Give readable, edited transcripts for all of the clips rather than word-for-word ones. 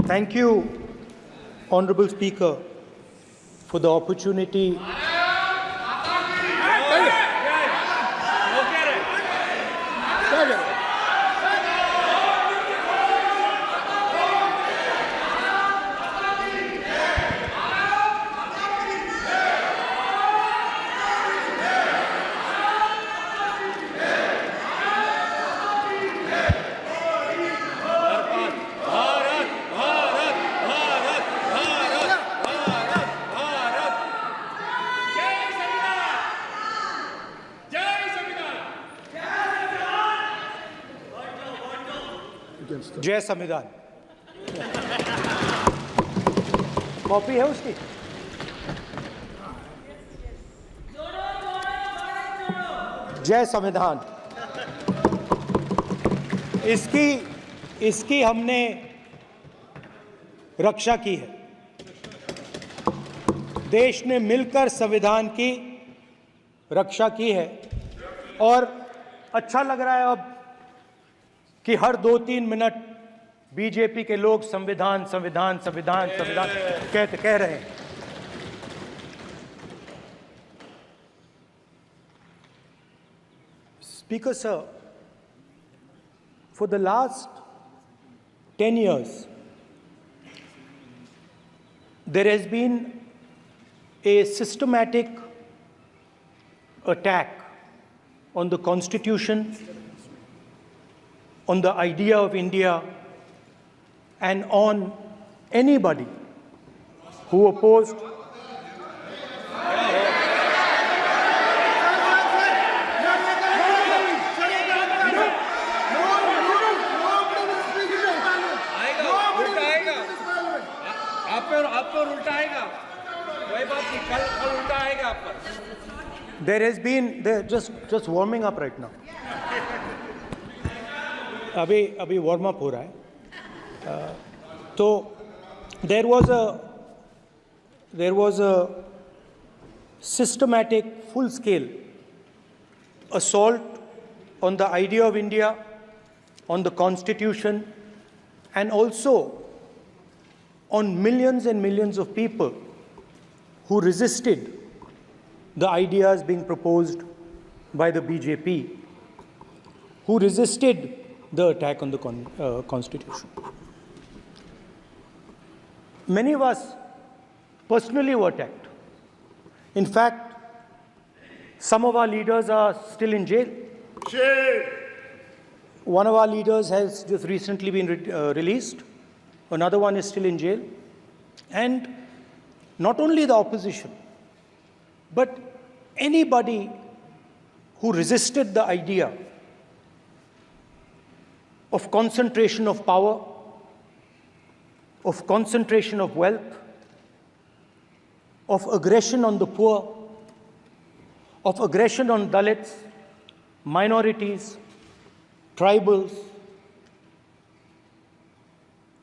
Thank you, Honorable Speaker, for the opportunity. जय संविधान। Copy है उसकी? जय संविधान। इसकी हमने रक्षा की है। देश ने मिलकर संविधान की रक्षा की है और अच्छा लग रहा है अब कि हर 2-3 मिनट बीजेपी के लोग संविधान संविधान संविधान संविधान कह रहे हैं। Speaker sir, for the last 10 years, there has been a systematic attack on the Constitution, on the idea of India, and on anybody who opposed There has been just warming up right now. अभी warm up हो रहा है। तो there was a systematic, full-scale assault on the idea of India, on the Constitution, and also on millions and millions of people who resisted the ideas being proposed by the BJP, who resisted the attack on the Constitution. Many of us personally were attacked. In fact, some of our leaders are still in jail. One of our leaders has just recently been released. Another one is still in jail. And not only the opposition, but anybody who resisted the idea of concentration of power, of concentration of wealth, of aggression on the poor, of aggression on Dalits, minorities, tribals,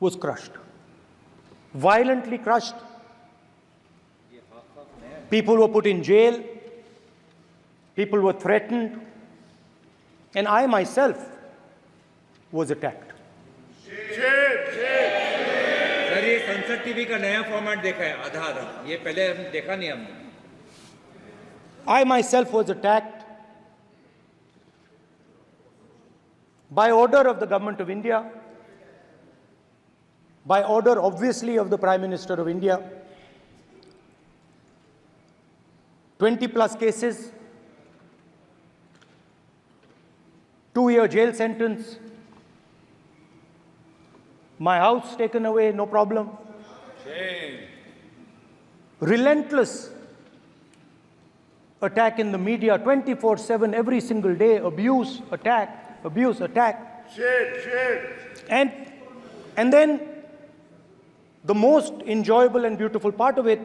was crushed, violently crushed. People were put in jail, people were threatened, and I myself was attacked. Sir ये संसद TV का नया format देखा है, आधा ये पहले हम देखा नहीं हमने। I myself was attacked by order of the government of India, by order obviously of the Prime Minister of India. 20+ cases, 2-year jail sentence, my house taken away, no problem. Shame. Relentless attack in the media, 24/7, every single day, abuse, attack, abuse, attack. Shame. And then the most enjoyable and beautiful part of it,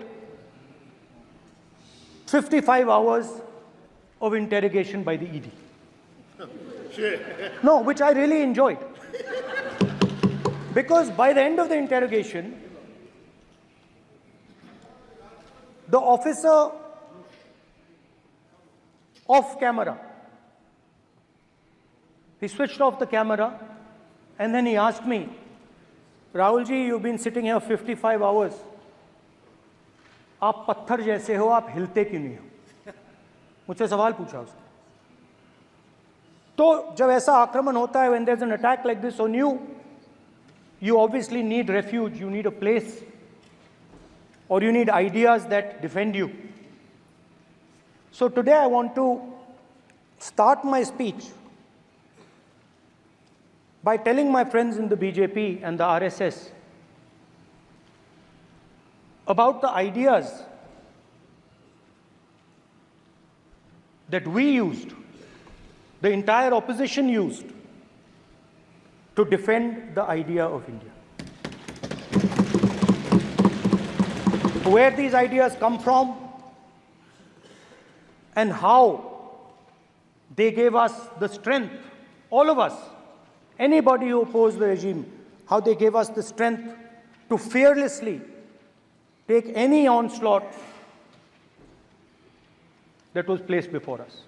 55 hours of interrogation by the ED. No, which I really enjoyed. Because by the end of the interrogation, the officer off camera, he switched off the camera and then he asked me, Rahul ji, you've been sitting here 55 hours. आप पत्थर जैसे हो, आप हिलते क्यों नहीं हो? मुझसे सवाल पूछा उसने. तो जब ऐसा आक्रमण होता है, when there's an attack like this on you, you obviously need refuge, you need a place, or you need ideas that defend you. So today I want to start my speech by telling my friends in the BJP and the RSS about the ideas that we used, the entire opposition used, to defend the idea of India. Where these ideas come from and how they gave us the strength, all of us, anybody who opposed the regime, how they gave us the strength to fearlessly take any onslaught that was placed before us.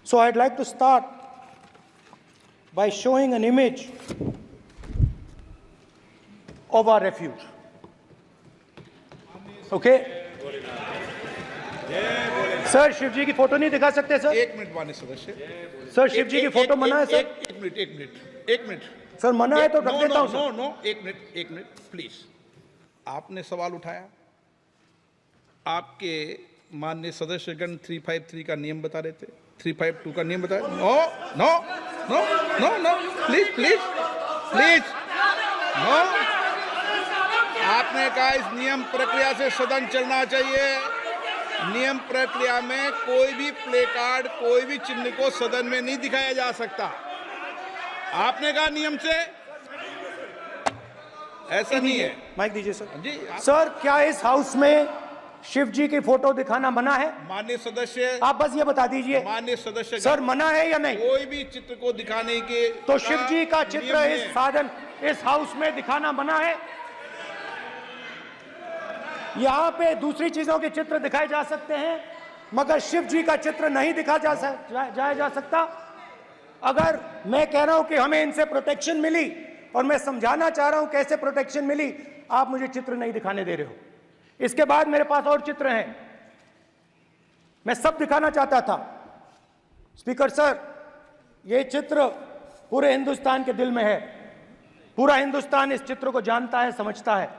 So I'd like to start by showing an image of our refuge. Okay? Sir Shiv ji की photo नहीं दिखा सकते sir? एक minute माननीय सदस्य. Sir Shiv ji की photo मना है सर? एक मिनट सर मना है तो रख देता हूं सर. नो एक मिनट प्लीज. आपने सवाल उठाया, आपके माननीय सदस्यगण 353 का नियम बता रहे थे, 352 का नियम बताया. No please no. आपने कहा इस नियम प्रक्रिया से सदन चलना चाहिए. नियम प्रक्रिया में कोई भी प्ले कार्ड, कोई भी चिन्ह को सदन में नहीं दिखाया जा सकता. आपने कहा नियम से, ऐसा नहीं है. माइक दीजिए सर. जी सर क्या इस हाउस में शिव जी की फोटो दिखाना मना है? माननीय सदस्य, आप बस ये बता दीजिए. माननीय सदस्य सर मना है या नहीं? कोई भी चित्र को दिखाने के तो शिव जी का चित्र नियम इस है. साधन, इस हाउस में दिखाना मना है? यहाँ पे दूसरी चीजों के चित्र दिखाए जा सकते हैं, मगर शिव जी का चित्र नहीं दिखा जा सकता. अगर मैं कह रहा हूं कि हमें इनसे प्रोटेक्शन मिली और मैं समझाना चाह रहा हूं कैसे प्रोटेक्शन मिली, आप मुझे चित्र नहीं दिखाने दे रहे हो. इसके बाद मेरे पास और चित्र हैं, मैं सब दिखाना चाहता था. स्पीकर सर, ये चित्र पूरे हिंदुस्तान के दिल में है. पूरा हिंदुस्तान इस चित्र को जानता है, समझता है.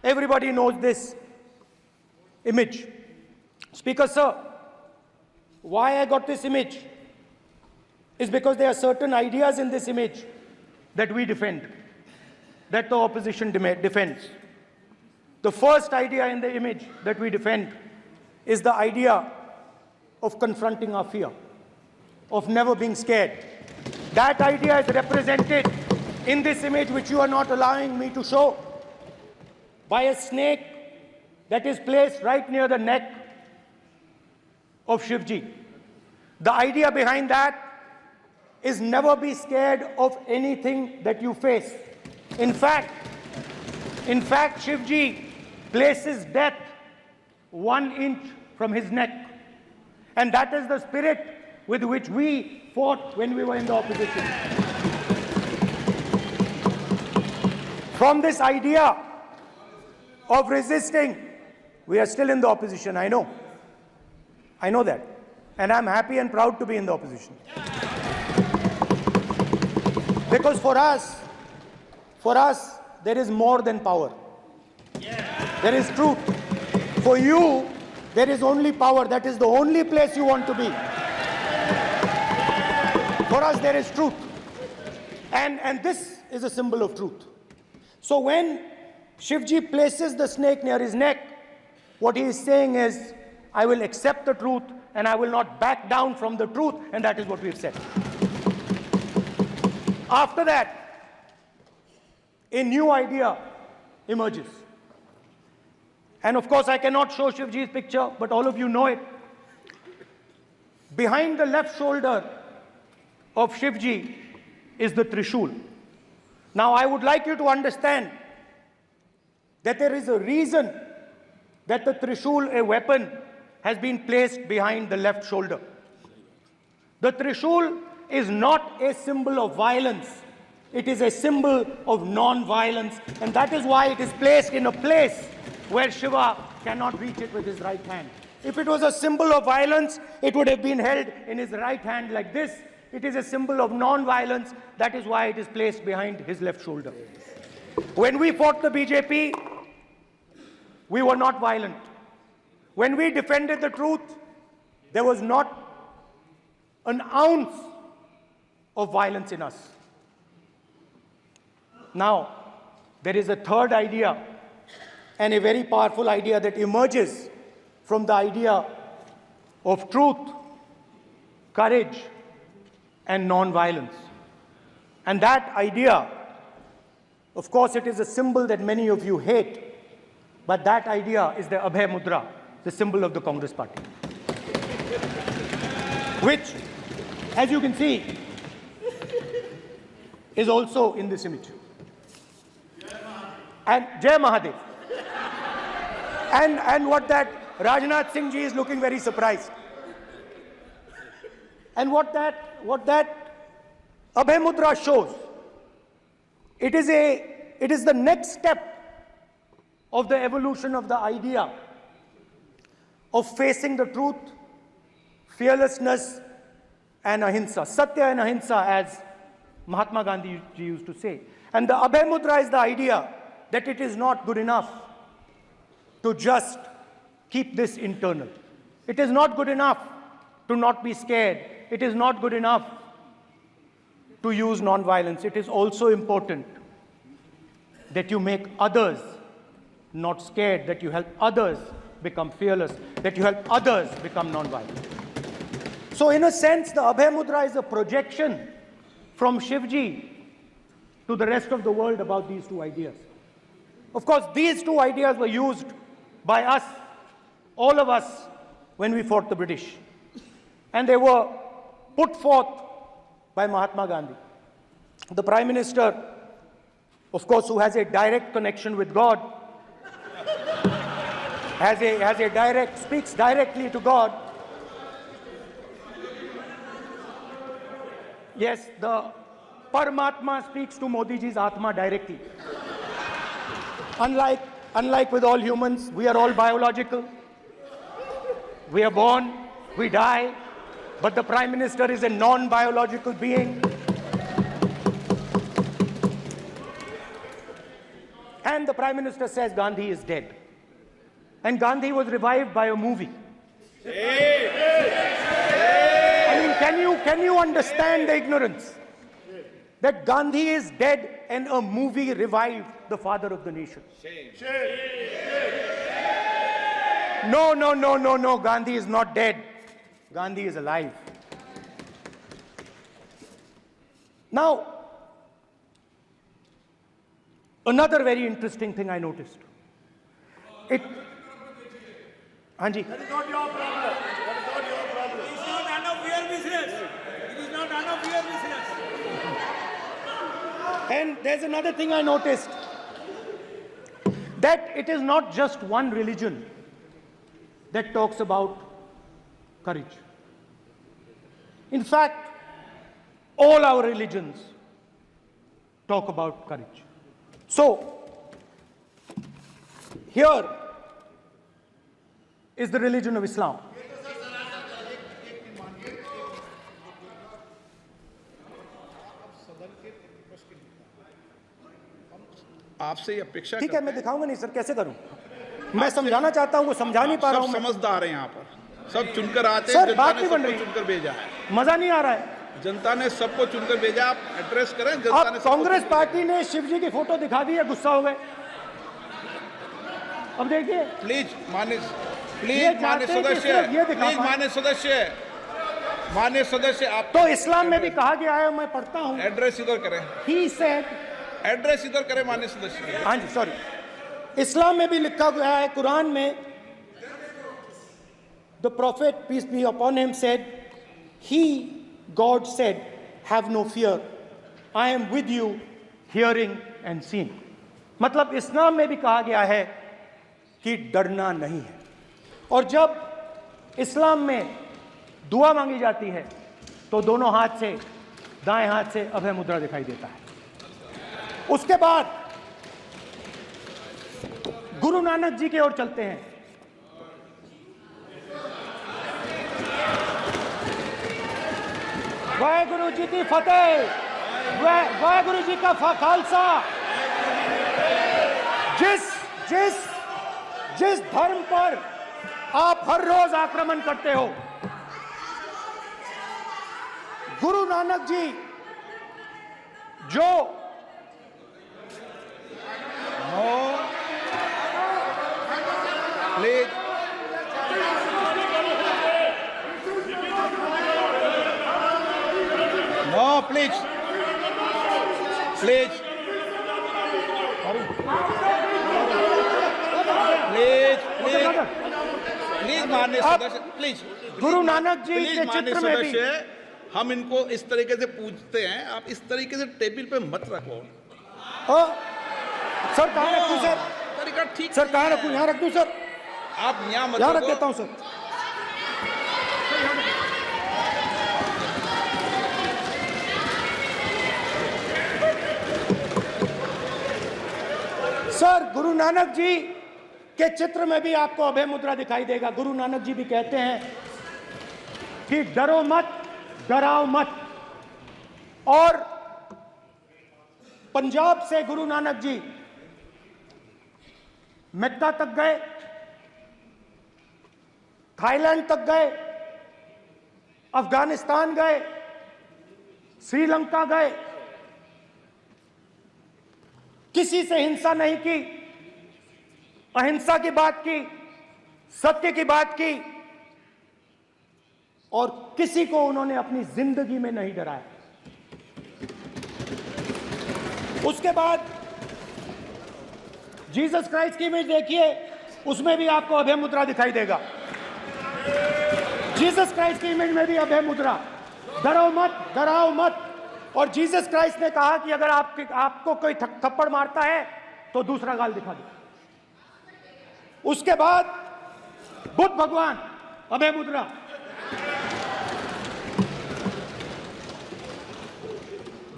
Everybody knows this image. Speaker sir, why I got this image is because there are certain ideas in this image that we defend, that the opposition defends. The first idea in the image that we defend is the idea of confronting our fear, of never being scared. That idea is represented in this image, which you are not allowing me to show, by a snake that is placed right near the neck of Shivji. The idea behind that is never be scared of anything that you face. In fact, Shivji places death 1 inch from his neck. And that is the spirit with which we fought when we were in the opposition. From this idea of resisting, we are still in the opposition, I know. I know that. And I'm happy and proud to be in the opposition. Because for us, there is more than power. There is truth. For you, there is only power. That is the only place you want to be. For us, there is truth. And this is a symbol of truth. So when Shivji places the snake near his neck, what he is saying is, I will accept the truth and I will not back down from the truth, and that is what we have said. After that, a new idea emerges. And of course, I cannot show Shivji's picture, but all of you know it. Behind the left shoulder of Shivji is the Trishul. Now, I would like you to understand that there is a reason that the Trishul, a weapon, has been placed behind the left shoulder. The Trishul is not a symbol of violence. It is a symbol of non-violence, and that is why it is placed in a place where Shiva cannot reach it with his right hand. If it was a symbol of violence, it would have been held in his right hand like this. It is a symbol of non-violence. That is why it is placed behind his left shoulder. When we fought the BJP, we were not violent. When we defended the truth, there was not an ounce of violence in us. Now, there is a third idea, and a very powerful idea that emerges from the idea of truth, courage, and non-violence. And that idea, of course, it is a symbol that many of you hate, but that idea is the Abhay Mudra, the symbol of the Congress Party, which, as you can see, is also in this image. And Jai Mahadev. And what that Rajnath Singh ji is looking very surprised. And what that Abhay Mudra shows, it is the next step of the evolution of the idea of facing the truth, fearlessness, and ahimsa. Satya and ahimsa, as Mahatma Gandhi ji used to say. And the Abhay Mudra is the idea that it is not good enough to just keep this internal. It is not good enough to not be scared. It is not good enough to use non-violence. It is also important that you make others not scared, that you help others become fearless, that you help others become non-violent. So in a sense, the Abhay Mudra is a projection from Shivji to the rest of the world about these two ideas. Of course, these two ideas were used by us, all of us, when we fought the British. And they were put forth by Mahatma Gandhi. The Prime Minister, of course, who has a direct connection with God, speaks directly to God. Yes, the Paramatma speaks to Modi ji's Atma directly. Unlike with all humans, we are all biological. We are born, we die, but the Prime Minister is a non-biological being. And the Prime Minister says Gandhi is dead. And Gandhi was revived by a movie. I mean, can you understand the ignorance? That Gandhi is dead and a movie revived the father of the nation. No, Gandhi is not dead. Gandhi is alive. Now, another very interesting thing I noticed. Hanji. That is not your problem. That is not your problem. It is not none of your business. It is not none of your business. And there's another thing I noticed, that it is not just one religion that talks about courage. In fact, all our religions talk about courage. So, here is the religion of Islam. आपसे ये अपेक्षा ठीक है, मैं दिखाऊंगा नहीं sir, कैसे करूं? मैं समझाना चाहता हूं, वो समझा नहीं पा रहा हूं। सब समझदार हैं यहाँ पर, सब चुनकर आते हैं। सर, जनता बात ने नहीं बन सबको रही। चुनकर भेजा है। मजा नहीं आ रहा है। जनता ने सबको चुनकर भेजा, आप एड्रेस करें। जनता अब ने सबको कांग्रेस चुनकर पार्टी ने शिवजी की फोटो दिखा दी है, गुस्सा हो गए। अब देखिए, प्लीज मान्य चाहते हैं कि सदस्य, सिर्फ ये दिखा प्लीज पाएं। मान्य सदस्य आप तो इस्लाम में भी कहा गया है, मैं पढ़ता हूं। एड्रेस इधर करें, He said, एड्रेस इधर करें मान्य सदस्य। हाँ जी, सॉरी, इस्लाम में भी लिखा गया है, कुरान में, the prophet, peace be upon him, said, he, God said, have no fear, I am with you, hearing and seeing. मतलब इस्लाम में भी कहा गया है कि डरना नहीं है। और जब इस्लाम में दुआ मांगी जाती है तो दोनों हाथ से, दाएं हाथ से अभय मुद्रा दिखाई देता है। उसके बाद गुरु नानक जी की ओर चलते हैं। वाहेगुरु जी की फतेह, वाहेगुरु जी का खालसा। जिस धर्म पर आप हर रोज आक्रमण करते हो, गुरु नानक जी जो please no, please please please please please माननीय सदस्य, please Guru Nanak ji please के माननीय चित्र में भी सदस्य, हम इनको इस तरीके से पूछते हैं, आप इस तरीके से टेबल पे मत रखो। सर कहाँ रखूं सर? तरीका ठीक सर कहाँ नहीं रखूं? है। यहाँ रख दूं सर? आप यहाँ मत यहाँ रख रखो। देता हूं सर। सर गुरु नानक जी के चित्र में भी आपको अभय मुद्रा दिखाई देगा। गुरु नानक जी भी कहते हैं कि डरो मत, डराओ मत। और पंजाब से गुरु नानक जी मेक्का तक गए, थाईलैंड तक गए, अफगानिस्तान गए, श्रीलंका गए, किसी से हिंसा नहीं की, अहिंसा की बात की, सत्य की बात की, और किसी को उन्होंने अपनी जिंदगी में नहीं डराया। उसके बाद जीसस क्राइस्ट की इमेज देखिए, उसमें भी आपको अभय मुद्रा दिखाई देगा। जीसस क्राइस्ट की इमेज में भी अभय मुद्रा, डरो मत, डराओ मत। और जीसस क्राइस्ट ने कहा कि अगर आपको कोई थप्पड़ मारता है तो दूसरा गाल दिखा दो। उसके बाद बुद्ध भगवान, अभय मुद्रा।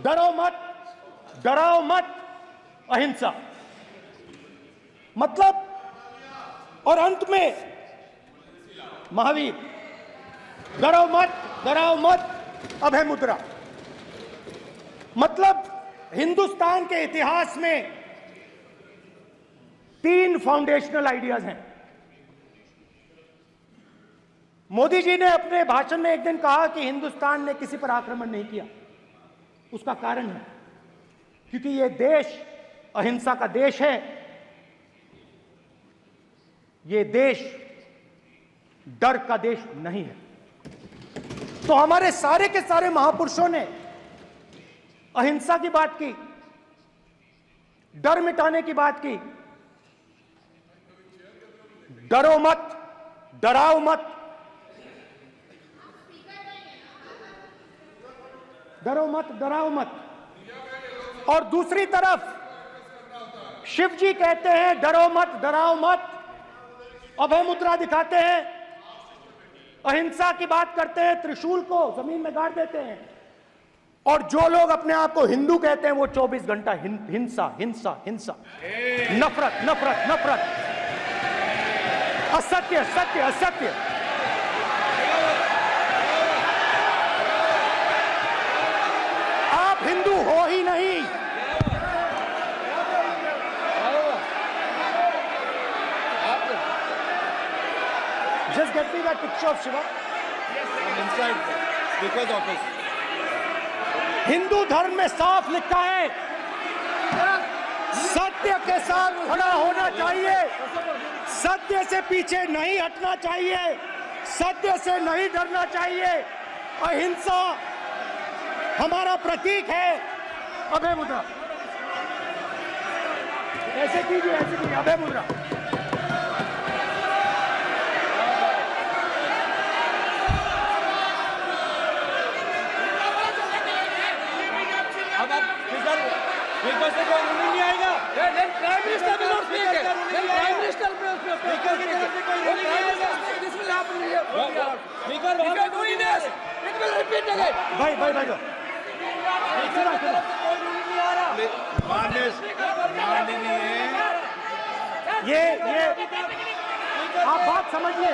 डरो मत, डराओ मत, अहिंसा। मतलब, और अंत में महावीर, डरो मत, डराओ मत, अभय मुद्रा। मतलब हिंदुस्तान के इतिहास में 3 फाउंडेशनल आइडियाज हैं। मोदी जी ने अपने भाषण में एक दिन कहा कि हिंदुस्तान ने किसी पर आक्रमण नहीं किया। उसका कारण है क्योंकि यह देश अहिंसा का देश है। यह देश डर का देश नहीं है। तो हमारे सारे के सारे महापुरुषों ने अहिंसा की बात की, डर मिटाने की बात की। डरो मत, डराओ मत, डरो मत, डराओ मत। और दूसरी तरफ शिव जी कहते हैं डरो मत, डराओ मत, अभय मुद्रा दिखाते हैं, अहिंसा की बात करते हैं, त्रिशूल को जमीन में गाड़ देते हैं। और जो लोग अपने आप को हिंदू कहते हैं वो 24 घंटा हिंसा, हिंसा, हिंसा, नफरत, नफरत, नफरत, असत्य, सत्य, असत्य। आप हिंदू हो ही नहीं। Just get me that picture of Shiva. inside speaker's office. Hindu धर्म में साफ लिखा है, सत्य के साथ खड़ा होना चाहिए, सत्य से पीछे नहीं हटना चाहिए, सत्य से नहीं डरना चाहिए। अहिंसा हमारा प्रतीक है। अभय मुद्रा ऐसे कीजिए, ऐसे कीजिए, अभय मुद्रा। स्पीकर से कोई रूलिंग नहीं आएगा। Prime minister will not speak. Then Prime Minister will speak. Speaker की तरफ से कोई रूलिंग नहीं आएगा। This will happen here. Speaker If you are doing this, it will repeat again. भाई भाई भाई स्पीकर की तरफ से कोई रूलिंग नहीं आ रहा। ये आप बात समझिए,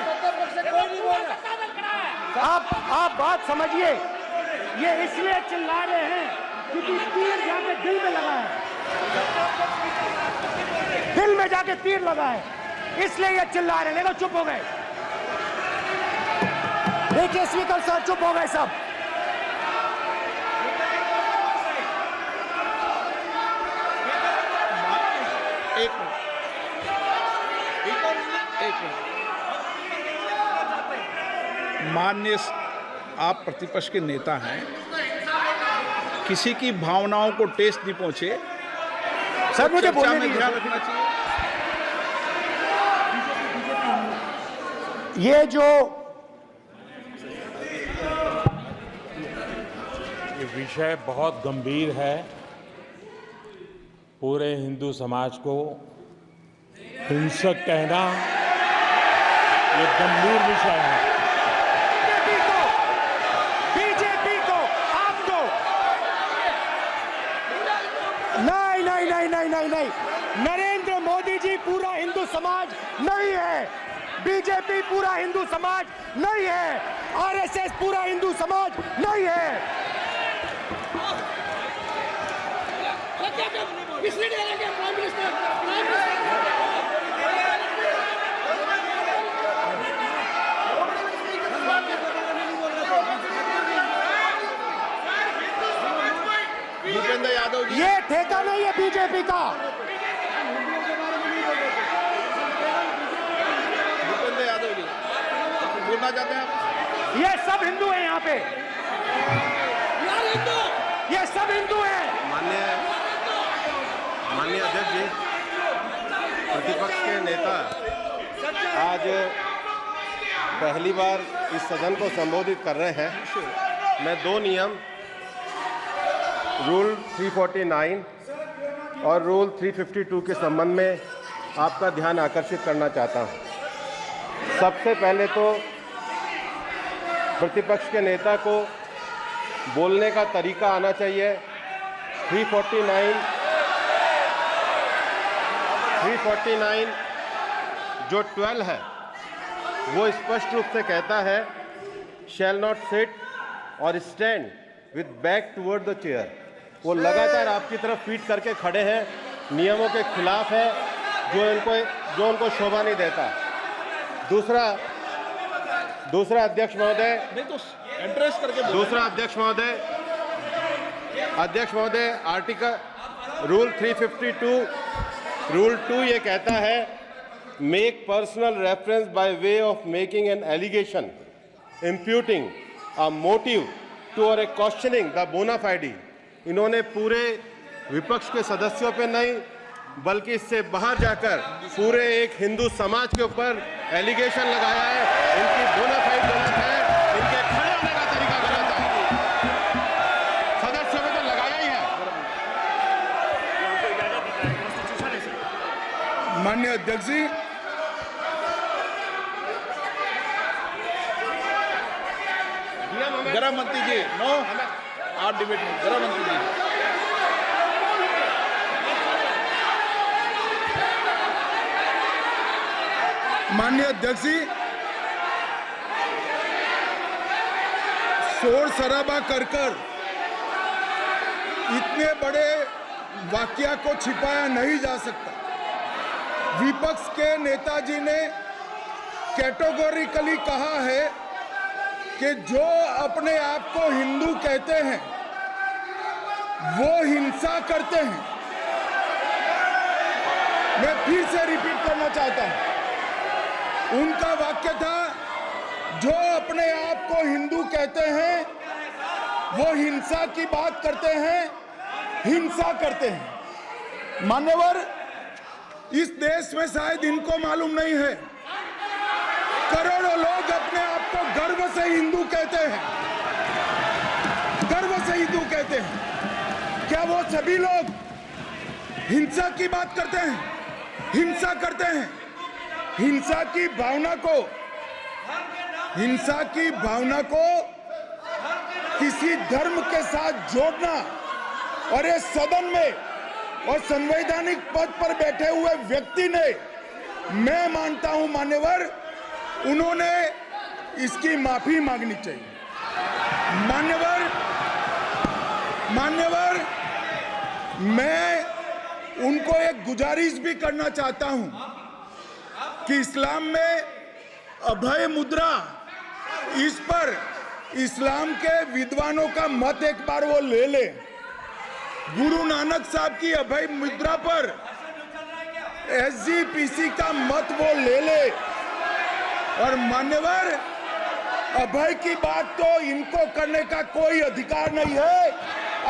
आप बात समझिए। ये इसलिए चिल्ला रहे हैं क्योंकि तीर जाके दिल में लगा है, दिल में जाके तीर लगा है, इसलिए ये चिल्ला रहे हैं। नहीं तो चुप हो गए। देखिए स्पीकर साहब चुप हो गए सब। एक मिनट। माननीय, आप प्रतिपक्ष के नेता हैं, किसी की भावनाओं को ठेस नहीं पहुंचे। सर मुझे चर्चा बोलने में दीजिए। ध्यान रखना चाहिए। ये विषय बहुत गंभीर है। पूरे हिंदू समाज को हिंसक कहना ये गंभीर विषय है। बीजेपी को आपको नहीं, नरेंद्र मोदी जी पूरा हिंदू समाज नहीं है, बीजेपी पूरा हिंदू समाज नहीं है, आरएसएस पूरा हिंदू समाज नहीं है। भूपेंद्र यादव जी, ये ठेका नहीं है बीजेपी का। भूपेंद्र यादव जी बोलना चाहते हैं आप? ये सब हिंदू हैं यहाँ पे, ये सब हिंदू हैं। माननीय अध्यक्ष जी, प्रतिपक्ष के नेता आज पहली बार इस सदन को संबोधित कर रहे हैं। मैं दो नियम, रूल 349 और रूल 352 के संबंध में आपका ध्यान आकर्षित करना चाहता हूं। सबसे पहले तो प्रतिपक्ष के नेता को बोलने का तरीका आना चाहिए। 349 जो 12 है वो स्पष्ट रूप से कहता है शैल नॉट सिट और stand with back toward the chair. वो लगातार आपकी तरफ पीठ करके खड़े हैं, नियमों के खिलाफ है, जो उनको शोभा नहीं देता। दूसरा अध्यक्ष महोदय, नहीं तो एड्रेस करके बोलो। दूसरा अध्यक्ष महोदय आर्टिकल रूल 352 रूल 2 ये कहता है make personal reference by way of making an allegation imputing a motive to or a questioning the बोना फाइडी। इन्होंने पूरे विपक्ष के सदस्यों पे नहीं बल्कि इससे बाहर जाकर पूरे एक हिंदू समाज के ऊपर एलिगेशन लगाया है। इनकी बोना फाइड गलत है, इनके खड़े होने का तरीका गलत है। सदस्यों में तो लगाया ही है। माननीय अध्यक्ष जी, गृह मंत्री जी, नो आप डिबेट में। गृह मंत्री जी, माननीय अध्यक्ष जी, शोर शराबा कर इतने बड़े वाकया को छिपाया नहीं जा सकता। विपक्ष के नेताजी ने कैटेगोरिकली कहा है कि जो अपने आप को हिंदू कहते हैं वो हिंसा करते हैं। मैं फिर से रिपीट करना चाहता हूं, उनका वाक्य था जो अपने आप को हिंदू कहते हैं वो हिंसा की बात करते हैं, हिंसा करते हैं। मान्यवर, इस देश में शायद इनको मालूम नहीं है, करोड़ों लोग अपने आप को गर्व से हिंदू कहते हैं, गर्व से हिंदू कहते हैं। क्या वो सभी लोग हिंसा की बात करते हैं, हिंसा करते हैं? हिंसा की भावना को किसी धर्म के साथ जोड़ना और इस सदन में और संवैधानिक पद पर बैठे हुए व्यक्ति ने, मैं मानता हूं मान्यवर, उन्होंने इसकी माफी मांगनी चाहिए। मान्यवर, मैं उनको एक गुजारिश भी करना चाहता हूं कि इस्लाम में अभय मुद्रा, इस पर इस्लाम के विद्वानों का मत एक बार वो ले ले। गुरु नानक साहब की अभय मुद्रा पर SGPC का मत वो ले ले। और मान्यवर, अभय की बात तो इनको करने का कोई अधिकार नहीं है।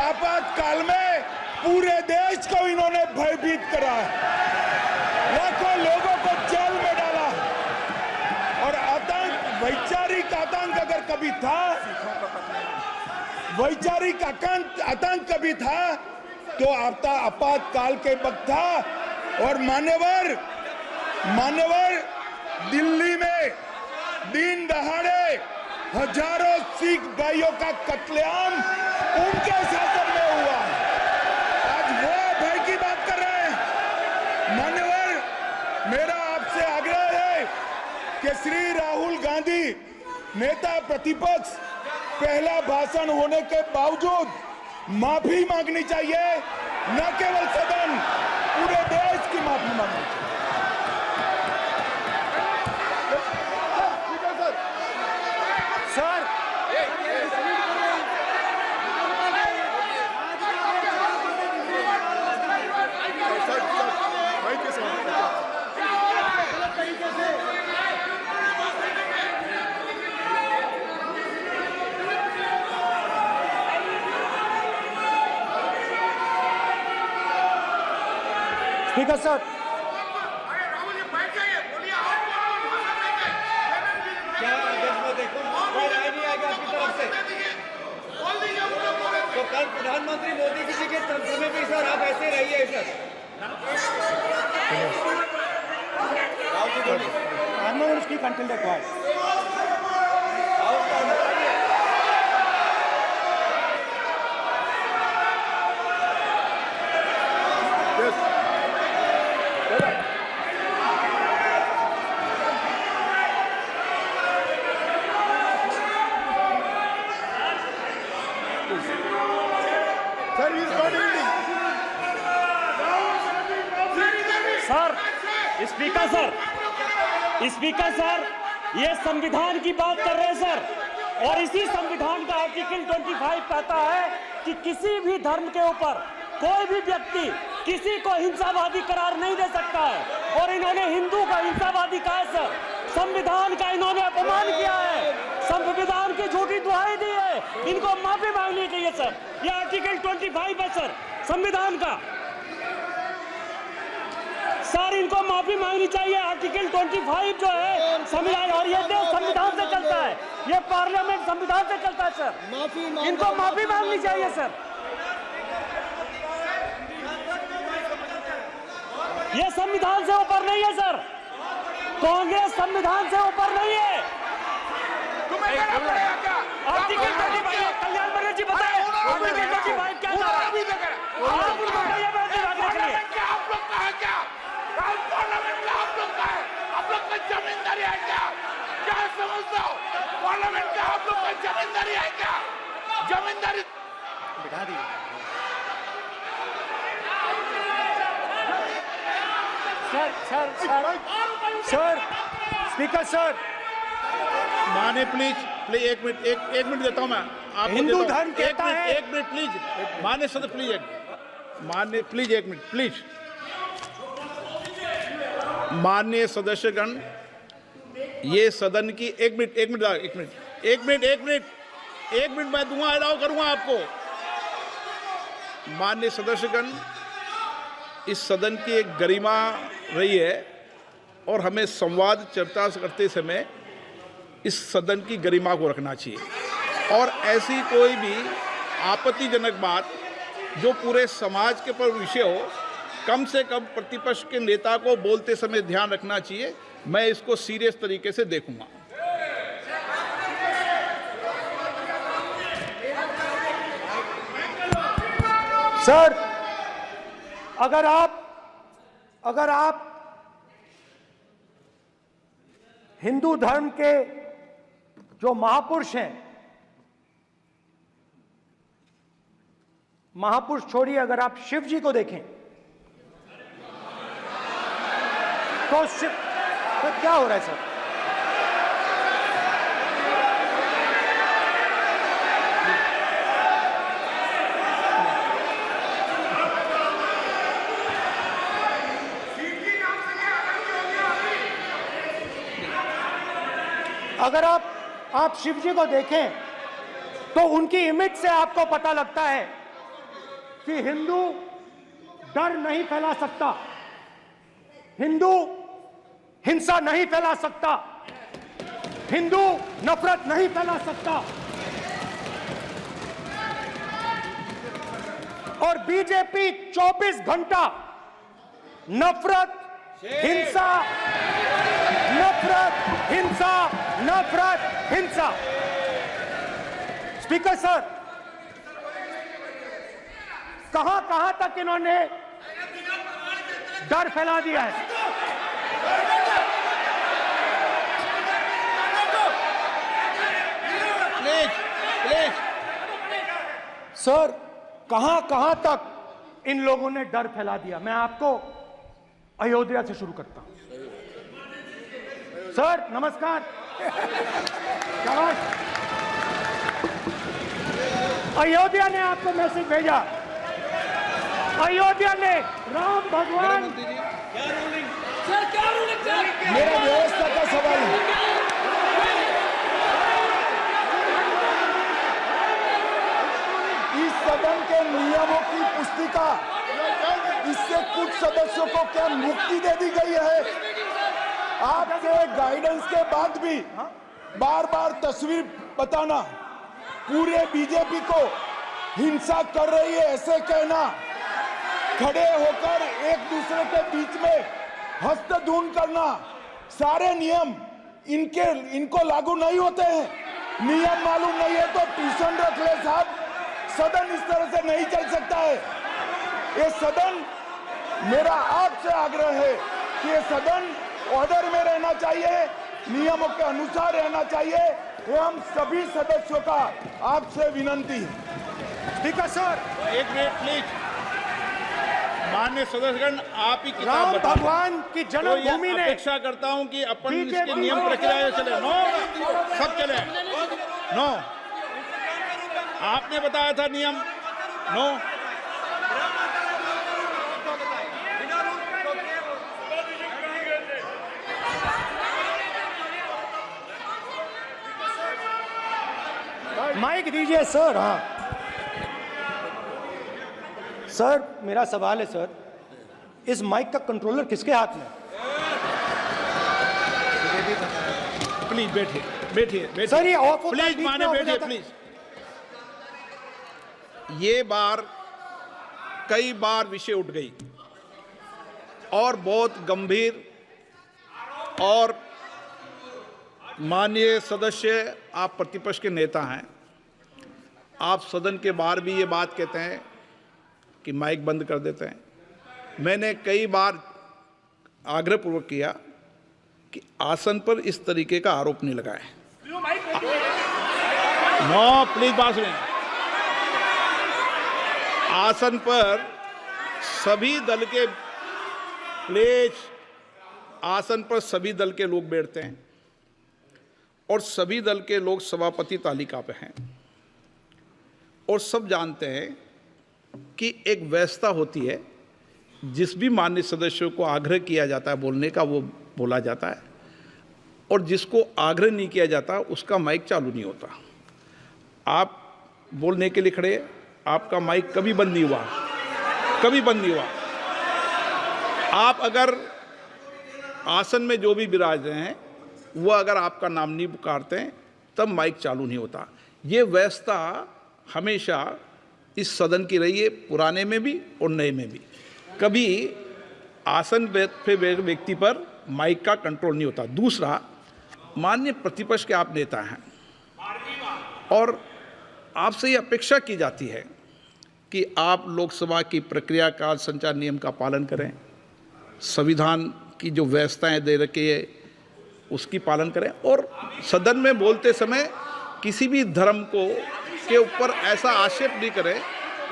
आपातकाल में पूरे देश को इन्होंने भयभीत करा है, लाखों लोगों को जेल में डाला। और आतंक, वैचारिक आतंक अगर कभी था, वैचारिक आतंक कभी था तो आपातकाल के वक्त था। और मान्यवर, दिल्ली में दिन दहाड़े हजारों सिख भाइयों का कत्लेआम उनके शासन में हुआ। आज वो भय की बात कर रहे हैं। मान्यवर, मेरा आपसे आग्रह है कि श्री राहुल गांधी, नेता प्रतिपक्ष, पहला भाषण होने के बावजूद माफी मांगनी चाहिए। न केवल सदन, पूरे देश की माफी मांगनी चाहिए। सर, स्पीकर सर, क्या अध्यक्ष में देखो कोई राय नहीं आएगा आपकी तरफ से, तो कल प्रधानमंत्री मोदी जी के समय पे सर आप ऐसे रहिए sir. I'm not going to speak until they're quiet. Sir, speaker sir, ये संविधान की बात कर रहे हैं सर, और इसी संविधान का आर्टिकल 25 कहता है कि किसी भी धर्म के ऊपर कोई भी व्यक्ति किसी को हिंसावादी करार नहीं दे सकता है। और इन्होंने हिंदू का हिंसावादी कहा है सर। संविधान का इन्होंने अपमान किया है, संविधान की झूठी दुहाई दी है। इनको माफी मांगनी चाहिए सर। ये आर्टिकल 25 है सर संविधान का। सर, इनको माफी मांगनी चाहिए। आर्टिकल 25 जो है संविधान, और ये देश संविधान से चलता है, ये पार्लियामेंट संविधान से चलता है सर। इनको माफी मांगनी चाहिए सर। ये संविधान से ऊपर नहीं है सर। कांग्रेस संविधान से ऊपर नहीं है। आर्टिकल 25, कल्याण बनर्जी जी बताए आर्टिकल 25 क्या था? आप उनको कहिए आप लोग का जमींदारी है क्या? क्या समझते हो? पार्लियामेंट का आप लोग का जमींदारी है क्या? जमींदारी बिठा दी। सर, स्पीकर सर, माने प्लीज एक मिनट देता हूं मैं आपको। हिंदू धर्म कहता है। एक मिनट प्लीज, माने सदस्य प्लीज, मान्य प्लीज एक मिनट प्लीज। माननीय सदस्यगण, ये सदन की एक मिनट मैं दूंगा, अलाउ करूंगा आपको। माननीय सदस्यगण, इस सदन की एक गरिमा रही है और हमें संवाद चर्चा करते समय इस सदन की गरिमा को रखना चाहिए। और ऐसी कोई भी आपत्तिजनक बात जो पूरे समाज के पर विषय हो, कम से कम प्रतिपक्ष के नेता को बोलते समय ध्यान रखना चाहिए। मैं इसको सीरियस तरीके से देखूंगा। सर, अगर आप हिंदू धर्म के जो महापुरुष हैं, महापुरुष छोड़िए, अगर आप शिव जी को देखें तो क्या हो रहा है सर? अगर आप शिव जी को देखें तो उनकी इमेज से आपको पता लगता है कि हिंदू डर नहीं फैला सकता, हिंदू हिंसा नहीं फैला सकता, हिंदू नफरत नहीं फैला सकता। और बीजेपी 24 घंटा नफरत, हिंसा, नफरत, हिंसा, नफरत, हिंसा। स्पीकर सर, कहां तक इन्होंने डर फैला दिया है? प्लीज सर, कहां तक इन लोगों ने डर फैला दिया? मैं आपको अयोध्या से शुरू करता हूं। सर नमस्कार, अयोध्या ने आपको मैसेज भेजा, अयोध्या ने राम भगवान। मेरा व्यवस्था का सवाल है। इस सदन के नियमों की पुस्तिका, इससे कुछ सदस्यों को क्या मुक्ति दे दी गई है? आपके गाइडेंस के बाद भी बार बार तस्वीर बताना, पूरे बीजेपी को हिंसा कर रही है ऐसे कहना, खड़े होकर एक दूसरे के बीच में हस्तधून करना, सारे नियम इनको लागू नहीं होते हैं। नियम मालूम नहीं है तो ट्यूशन रख ले साहब, सदन इस तरह से नहीं चल सकता है। ये सदन, मेरा आपसे आग्रह है कि ये सदन ऑर्डर में रहना चाहिए, नियमों के अनुसार रहना चाहिए। ये हम सभी सदस्यों का आपसे विनंती है। स्पीकर सर, एक मिनट प्लीज। माननीय सदस्यगण, आप ही किताब राम बताएं। भगवान की जन्मभूमि ने, अपेक्षा करता हूं कि अपन इसके नियम प्रक्रिया चले। नो, सब चले। नो, आपने बताया था नियम। नो, माइक दीजिए सर। हाँ सर, मेरा सवाल है सर, इस माइक का कंट्रोलर किसके हाथ में? प्लीज बैठिए, बैठिए सर ये ऑफ होता है, प्लीज माने बैठिए प्लीज। ये बार कई बार विषय उठ गई और बहुत गंभीर, और माननीय सदस्य, आप प्रतिपक्ष के नेता हैं, आप सदन के बाहर भी ये बात कहते हैं कि माइक बंद कर देते हैं। मैंने कई बार आग्रहपूर्वक किया कि आसन पर इस तरीके का आरोप नहीं लगाएं। नो प्लीज, बात सुनिए। आसन पर सभी दल के, प्लीज, आसन पर सभी दल के लोग बैठते हैं और सभी दल के लोग सभापति तालिका पे हैं, और सब जानते हैं कि एक व्यवस्था होती है, जिस भी माननीय सदस्यों को आग्रह किया जाता है बोलने का वो बोला जाता है, और जिसको आग्रह नहीं किया जाता उसका माइक चालू नहीं होता। आप बोलने के लिए खड़े, आपका माइक कभी बंद नहीं हुआ, कभी बंद नहीं हुआ। आप अगर आसन में जो भी विराज रहे हैं वो अगर आपका नाम नहीं पुकारते हैं तब माइक चालू नहीं होता। ये व्यवस्था हमेशा इस सदन की रही है, पुराने में भी और नए में भी। कभी आसन पे व्यक्ति पर माइक का कंट्रोल नहीं होता। दूसरा, माननीय प्रतिपक्ष के आप नेता हैं और आपसे ये अपेक्षा की जाती है कि आप लोकसभा की प्रक्रिया का संचार नियम का पालन करें, संविधान की जो व्यवस्थाएं दे रखी है उसकी पालन करें, और सदन में बोलते समय किसी भी धर्म को के ऊपर ऐसा आक्षेप नहीं करें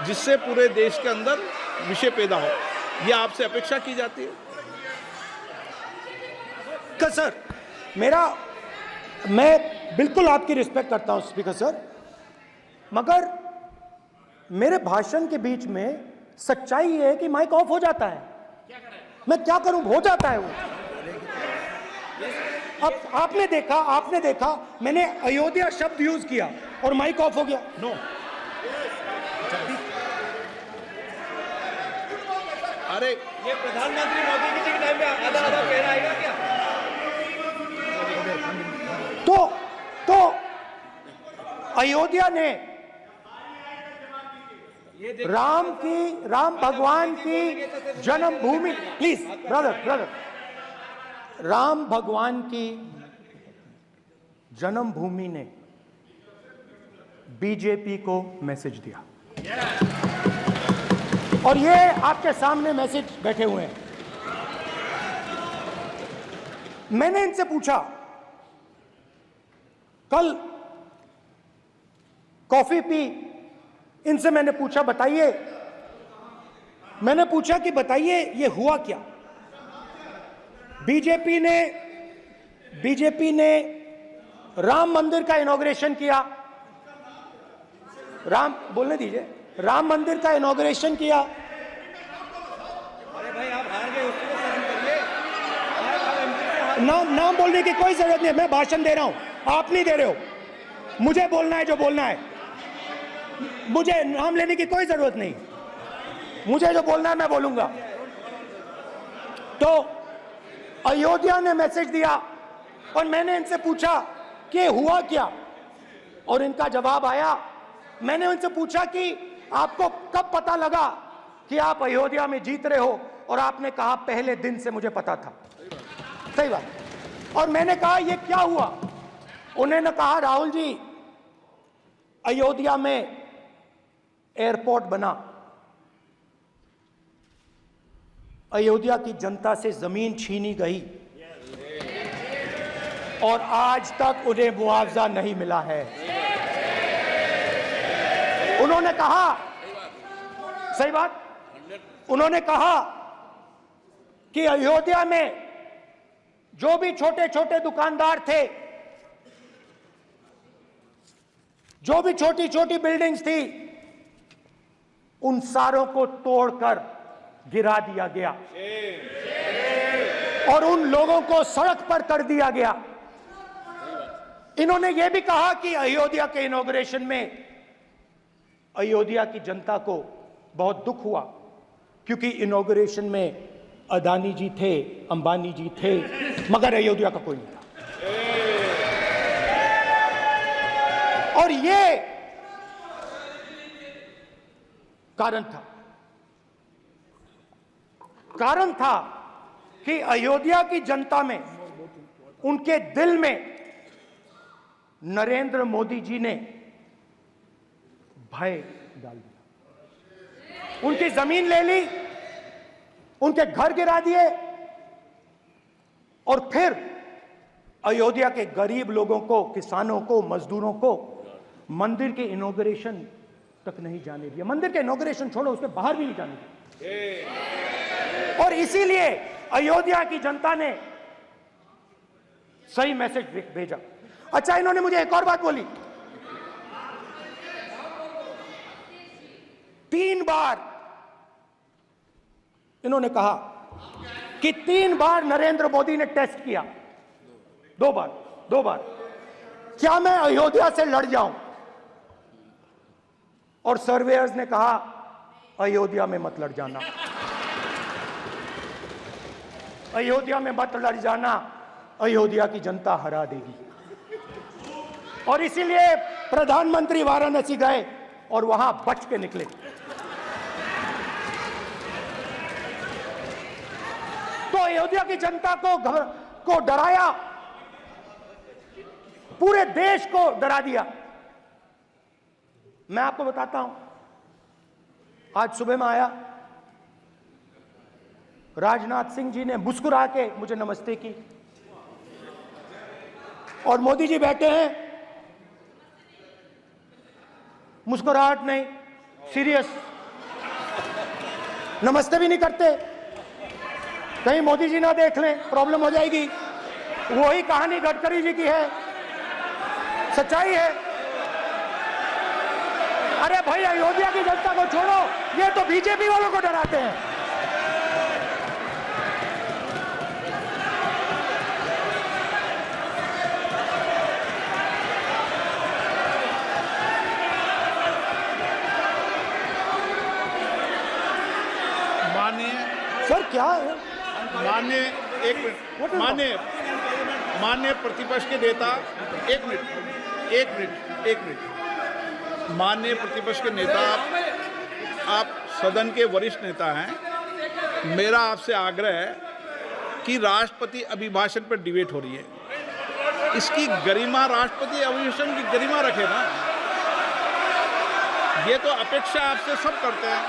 जिससे पूरे देश के अंदर विषय पैदा हो। यह आपसे अपेक्षा की जाती है। सर, मैं बिल्कुल आपकी रिस्पेक्ट करता हूं स्पीकर सर, मगर मेरे भाषण के बीच में सच्चाई ये है कि माइक ऑफ हो जाता है। मैं क्या करूं, हो जाता है वो। अब आपने देखा मैंने अयोध्या शब्द यूज किया और माइक ऑफ हो गया। नो, अरे ये प्रधानमंत्री मोदी जी के टाइम में आधा आधा कह रहा है क्या? तो अयोध्या ने राम भगवान की जन्मभूमि, प्लीज ब्रदर, राम भगवान की जन्मभूमि ने बीजेपी को मैसेज दिया, और ये आपके सामने मैसेज बैठे हुए हैं। मैंने इनसे पूछा, कल कॉफी पी, इनसे मैंने पूछा कि बताइए ये हुआ क्या। बीजेपी ने राम मंदिर का इनॉग्रेशन किया, बोलने दीजिए, राम मंदिर का इनॉग्रेशन किया। अरे भाई आप हार गए, उसको सहन करिए। नाम बोलने की कोई जरूरत नहीं है, मैं भाषण दे रहा हूं, आप नहीं दे रहे हो। मुझे बोलना है जो बोलना है, मुझे नाम लेने की कोई जरूरत नहीं, मुझे जो बोलना है मैं बोलूंगा। तो अयोध्या ने मैसेज दिया और मैंने इनसे पूछा कि हुआ क्या, और इनका जवाब आया। मैंने उनसे पूछा कि आपको कब पता लगा कि आप अयोध्या में जीत रहे हो, और आपने कहा पहले दिन से मुझे पता था। सही बात। और मैंने कहा ये क्या हुआ, उन्होंने कहा राहुल जी अयोध्या में एयरपोर्ट बना, अयोध्या की जनता से जमीन छीनी गई और आज तक उन्हें मुआवजा नहीं मिला है। उन्होंने कहा, सही बात, उन्होंने कहा कि अयोध्या में जो भी छोटे छोटे दुकानदार थे, जो भी छोटी छोटी बिल्डिंग्स थी, उन सारों को तोड़कर गिरा दिया गया और उन लोगों को सड़क पर कर दिया गया। इन्होंने यह भी कहा कि अयोध्या के इनॉग्रेशन में अयोध्या की जनता को बहुत दुख हुआ, क्योंकि इनॉग्रेशन में अदानी जी थे, अंबानी जी थे, मगर अयोध्या का कोई नहीं था। और ये कारण था कि अयोध्या की जनता में, उनके दिल में नरेंद्र मोदी जी ने भय डाल दिया। उनकी जमीन ले ली, उनके घर गिरा दिए, और फिर अयोध्या के गरीब लोगों को, किसानों को, मजदूरों को मंदिर के इनॉग्रेशन तक नहीं जाने दिया। मंदिर के इनॉग्रेशन छोड़ो, उसके बाहर भी नहीं जाने दिया। और इसीलिए अयोध्या की जनता ने सही मैसेज भेजा। अच्छा, इन्होंने मुझे एक और बात बोली, 3 बार इन्होंने कहा कि 3 बार नरेंद्र मोदी ने टेस्ट किया, 2 बार क्या मैं अयोध्या से लड़ जाऊं, और सर्वेयर्स ने कहा अयोध्या में मत लड़ जाना, अयोध्या में मत लड़ जाना, अयोध्या की जनता हरा देगी। और इसीलिए प्रधानमंत्री वाराणसी गए और वहां बच के निकले। तो अयोध्या की जनता को डराया, पूरे देश को डरा दिया। मैं आपको बताता हूं, आज सुबह में आया, राजनाथ सिंह जी ने मुस्कुरा के मुझे नमस्ते की, और मोदी जी बैठे हैं, मुस्कुराहट नहीं, सीरियस, नमस्ते भी नहीं करते। कहीं मोदी जी ना देख लें, प्रॉब्लम हो जाएगी। वही कहानी गडकरी जी की है, सच्चाई है। अरे भाई, अयोध्या की जनता को छोड़ो, ये तो बीजेपी वालों को डराते हैं। सर क्या है? माननीय एक मिनट, माननीय प्रतिपक्ष के नेता, एक मिनट, माननीय प्रतिपक्ष के नेता, आप सदन के वरिष्ठ नेता हैं। मेरा आपसे आग्रह है कि राष्ट्रपति अभिभाषण पर डिबेट हो रही है, इसकी गरिमा, राष्ट्रपति अभिभाषण की गरिमा रखे ना। ये तो अपेक्षा आपसे सब करते हैं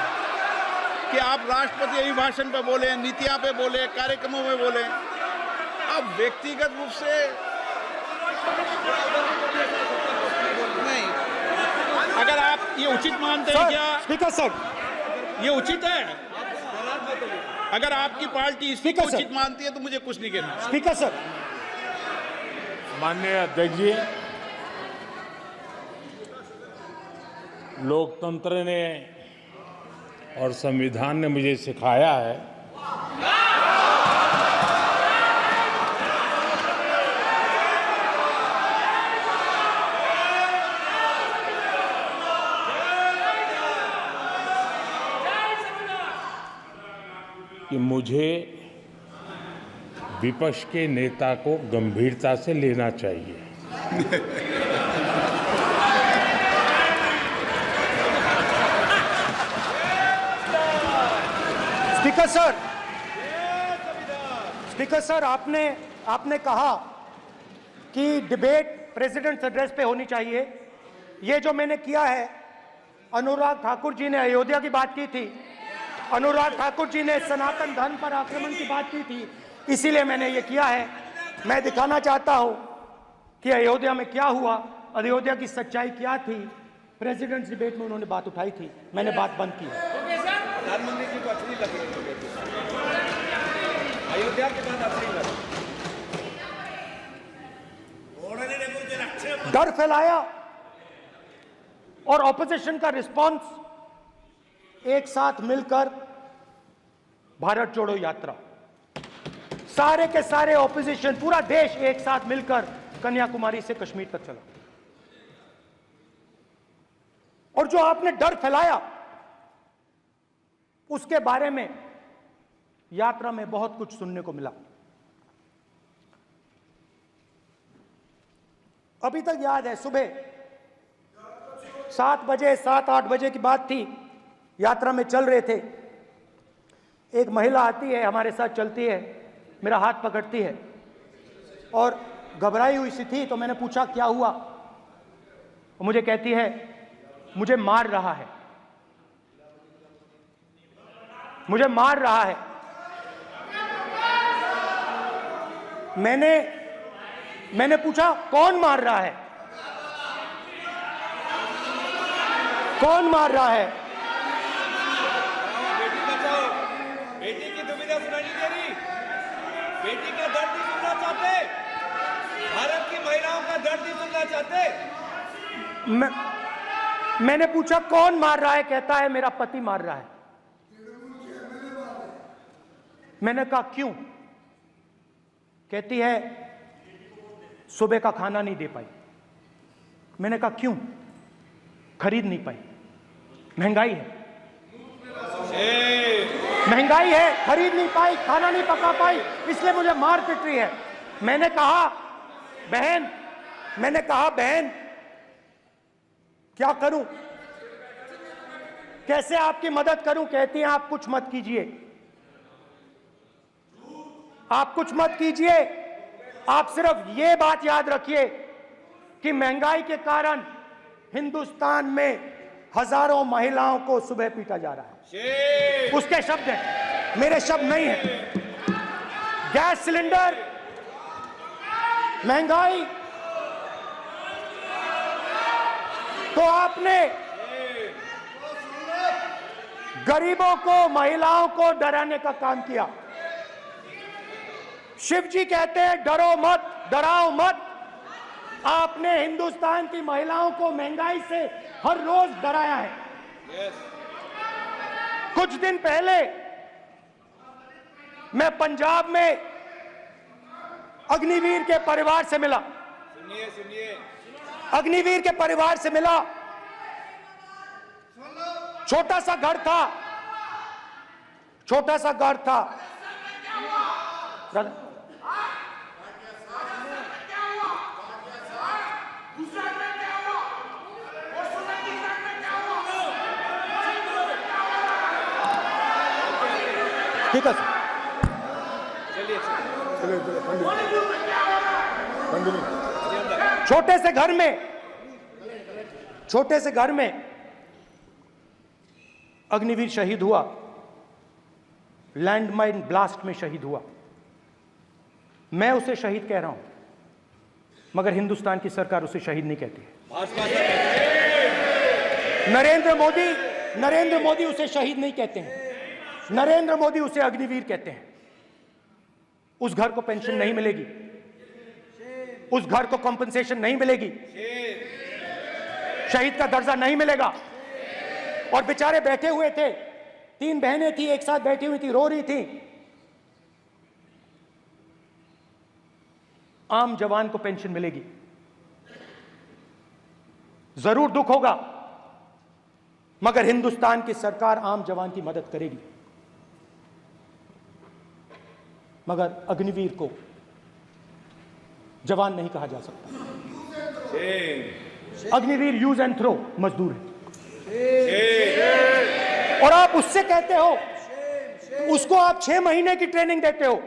कि आप राष्ट्रपति अभिभाषण पे बोले, नीतियां पे बोले, कार्यक्रमों में बोले। अब व्यक्तिगत रूप से नहीं, अगर आप ये उचित मानते हैं क्या? स्पीकर सर, ये उचित है? अगर आपकी पार्टी इसको उचित मानती है तो मुझे कुछ नहीं कहना। स्पीकर सर, माननीय अध्यक्ष जी, लोकतंत्र ने और संविधान ने मुझे सिखाया है कि मुझे विपक्ष के नेता को गंभीरता से लेना चाहिए। स्पीकर सर, आपने कहा कि डिबेट प्रेसिडेंट्स एड्रेस पे होनी चाहिए। ये जो मैंने किया है, अनुराग ठाकुर जी ने अयोध्या की बात की थी, अनुराग ठाकुर जी ने सनातन धर्म पर आक्रमण की बात की थी, इसीलिए मैंने ये किया है। मैं दिखाना चाहता हूं कि अयोध्या में क्या हुआ, अयोध्या की सच्चाई क्या थी। प्रेसिडेंट्स डिबेट में उन्होंने बात उठाई थी, मैंने बात बंद की है। प्रधानमंत्री जी को अच्छी लगी अयोध्या के बाद अच्छी लगी, डर फैलाया और ऑपोजिशन का रिस्पांस एक साथ मिलकर भारत जोड़ो यात्रा, सारे के सारे ऑपोजिशन, पूरा देश एक साथ मिलकर कन्याकुमारी से कश्मीर तक चला। और जो आपने डर फैलाया उसके बारे में यात्रा में बहुत कुछ सुनने को मिला। अभी तक याद है, सुबह 7 बजे 7-8 बजे की बात थी, यात्रा में चल रहे थे, एक महिला आती है, हमारे साथ चलती है, मेरा हाथ पकड़ती है और घबराई हुई सी थी। तो मैंने पूछा क्या हुआ, मुझे कहती है मुझे मार रहा है, मुझे मार रहा है। मैंने पूछा कौन मार रहा है, कौन मार रहा है? बेटी बचाओ, बेटी की दुविधा सुनाई दे रही, बेटी का दर्द नहीं सुनना चाहते, भारत की महिलाओं का दर्द नहीं सुनना चाहते। मैंने पूछा कौन मार रहा है, कहता है मेरा पति मार रहा है। मैंने कहा क्यों? कहती है सुबह का खाना नहीं दे पाई। मैंने कहा क्यों? खरीद नहीं पाई, महंगाई है, महंगाई है, खरीद नहीं पाई, खाना नहीं पका पाई, इसलिए मुझे मार पिट रही है। मैंने कहा बहन क्या करूं, कैसे आपकी मदद करूं? कहती हैं आप कुछ मत कीजिए, आप कुछ मत कीजिए, आप सिर्फ ये बात याद रखिए कि महंगाई के कारण हिंदुस्तान में हजारों महिलाओं को सुबह पीटा जा रहा है। उसके शब्द हैं, मेरे शब्द नहीं हैं। गैस सिलेंडर, महंगाई, तो आपने गरीबों को, महिलाओं को डराने का काम किया। शिव जी कहते हैं डरो मत, डराओ मत। आपने हिंदुस्तान की महिलाओं को महंगाई से हर रोज डराया है। कुछ दिन पहले मैं पंजाब में अग्निवीर के परिवार से मिला। सुनिए अग्निवीर के परिवार से मिला। छोटा सा घर था, छोटा सा घर था। ठीक है सर, छोटे से घर में अग्निवीर शहीद हुआ, लैंडमाइन ब्लास्ट में शहीद हुआ। मैं उसे शहीद कह रहा हूं, मगर हिंदुस्तान की सरकार उसे शहीद नहीं कहती है। नरेंद्र मोदी उसे शहीद नहीं कहते हैं। नरेंद्र मोदी उसे अग्निवीर कहते हैं। उस घर को पेंशन नहीं मिलेगी, उस घर को कॉम्पनसेशन नहीं मिलेगी, शहीद का दर्जा नहीं मिलेगा। और बेचारे बैठे हुए थे, 3 बहनें थी, एक साथ बैठी हुई थी, रो रही थी। आम जवान को पेंशन मिलेगी, जरूर दुख होगा, मगर हिंदुस्तान की सरकार आम जवान की मदद करेगी। मगर अग्निवीर को जवान नहीं कहा जा सकता। अग्निवीर यूज एंड थ्रो मजदूर है। और आप उससे कहते हो, उसको आप 6 महीने की ट्रेनिंग देते हो,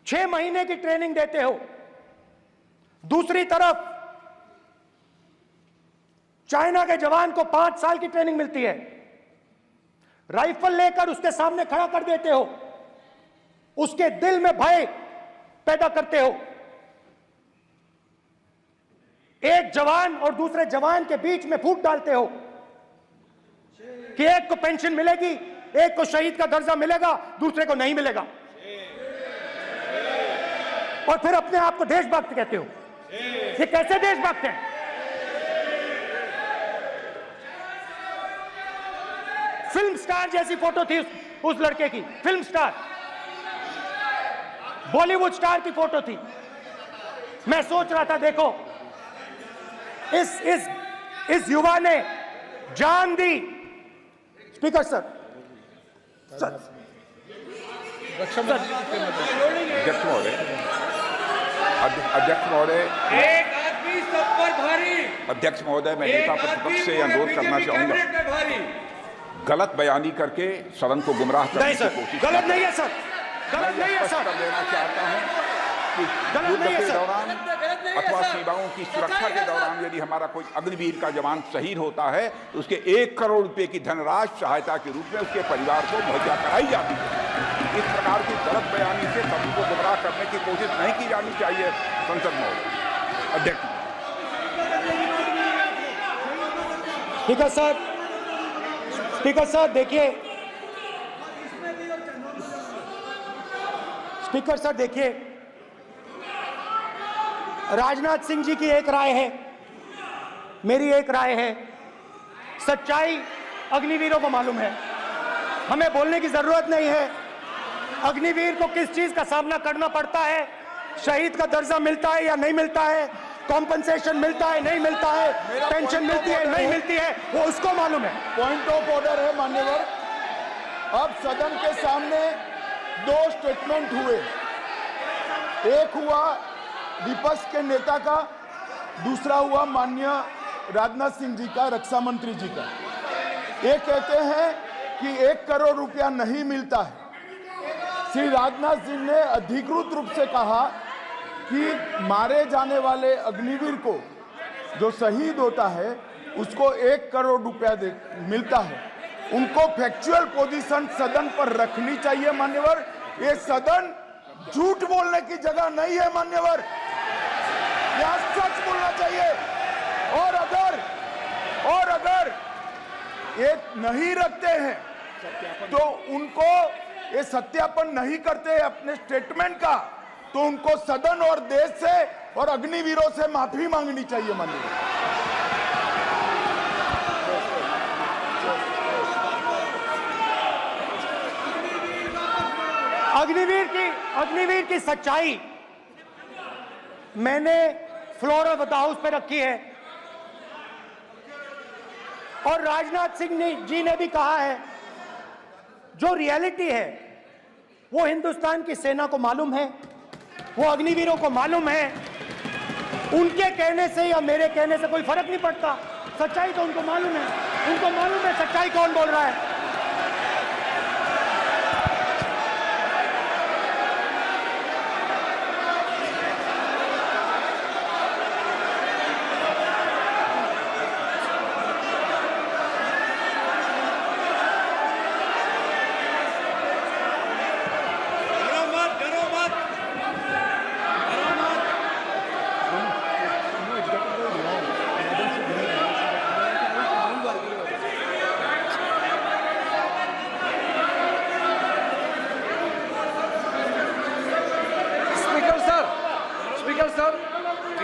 6 महीने की ट्रेनिंग देते हो। दूसरी तरफ चाइना के जवान को 5 साल की ट्रेनिंग मिलती है, राइफल लेकर उसके सामने खड़ा कर देते हो, उसके दिल में भय पैदा करते हो। एक जवान और दूसरे जवान के बीच में फूट डालते हो कि एक को पेंशन मिलेगी, एक को शहीद का दर्जा मिलेगा, दूसरे को नहीं मिलेगा। और फिर अपने आप को देशभक्त कहते हो। ये कैसे देशभक्त हैं? फिल्म स्टार जैसी फोटो थी उस लड़के की, फिल्म स्टार, बॉलीवुड स्टार की फोटो थी। मैं सोच रहा था, देखो इस युवा ने जान दी। स्पीकर सर, अध्यक्ष महोदय, एक आदमी सब पर भारी। अध्यक्ष महोदय, मैं नेता प्रतिपक्ष से अनुरोध करना चाहूंगा, गलत बयानी करके सदन को गुमराह करने की कोशिश। गलत नहीं है सर, गलत नहीं है सर। लेना चाहता हूं कि युद्ध के दौरान अथवा सीमाओं की सुरक्षा के दौरान यदि हमारा कोई अग्निवीर का जवान शहीद होता है तो उसके 1 करोड़ रुपए की धनराशि सहायता के रूप में उसके परिवार को मुहैया कराई जाती है। इस प्रकार की गलत बयानी से सभी को गुमराह करने की कोशिश नहीं की जानी चाहिए। संसद महोदय, अध्यक्ष। स्पीकर सर, स्पीकर सर देखिए, स्पीकर सर देखिए, राजनाथ सिंह जी की एक राय है, मेरी एक राय है। सच्चाई अग्निवीरों को मालूम है, हमें बोलने की जरूरत नहीं है। अग्निवीर को किस चीज का सामना करना पड़ता है, शहीद का दर्जा मिलता है या नहीं मिलता है, कॉम्पनसेशन मिलता है नहीं मिलता है, पेंशन मिलती है नहीं मिलती है, वो उसको मालूम है। पॉइंट ऑफ ऑर्डर है मान्यवर। अब सदन के सामने 2 स्टेटमेंट हुए, एक हुआ विपक्ष के नेता का, दूसरा हुआ माननीय राजनाथ सिंह जी का, रक्षा मंत्री जी का। ये कहते हैं कि 1 करोड़ रुपया नहीं मिलता है। श्री राजनाथ सिंह ने अधिकृत रूप से कहा कि मारे जाने वाले अग्निवीर को जो शहीद होता है उसको 1 करोड़ रुपया मिलता है। उनको फैक्चुअल पोजीशन सदन पर रखनी चाहिए मान्यवर। ये सदन झूठ बोलने की जगह नहीं है मान्यवर, यह सच बोलना चाहिए। और अगर ये नहीं रखते हैं तो उनको ये सत्यापन नहीं करते अपने स्टेटमेंट का, तो उनको सदन और देश से और अग्निवीरों से माफी मांगनी चाहिए माननीय। अग्निवीर की सच्चाई मैंने फ्लोर ऑफ द हाउस पे रखी है और राजनाथ सिंह जी ने भी कहा है, जो रियलिटी है वो हिंदुस्तान की सेना को मालूम है, वो अग्निवीरों को मालूम है। उनके कहने से या मेरे कहने से कोई फर्क नहीं पड़ता, सच्चाई तो उनको मालूम है। उनको मालूम है सच्चाई कौन बोल रहा है।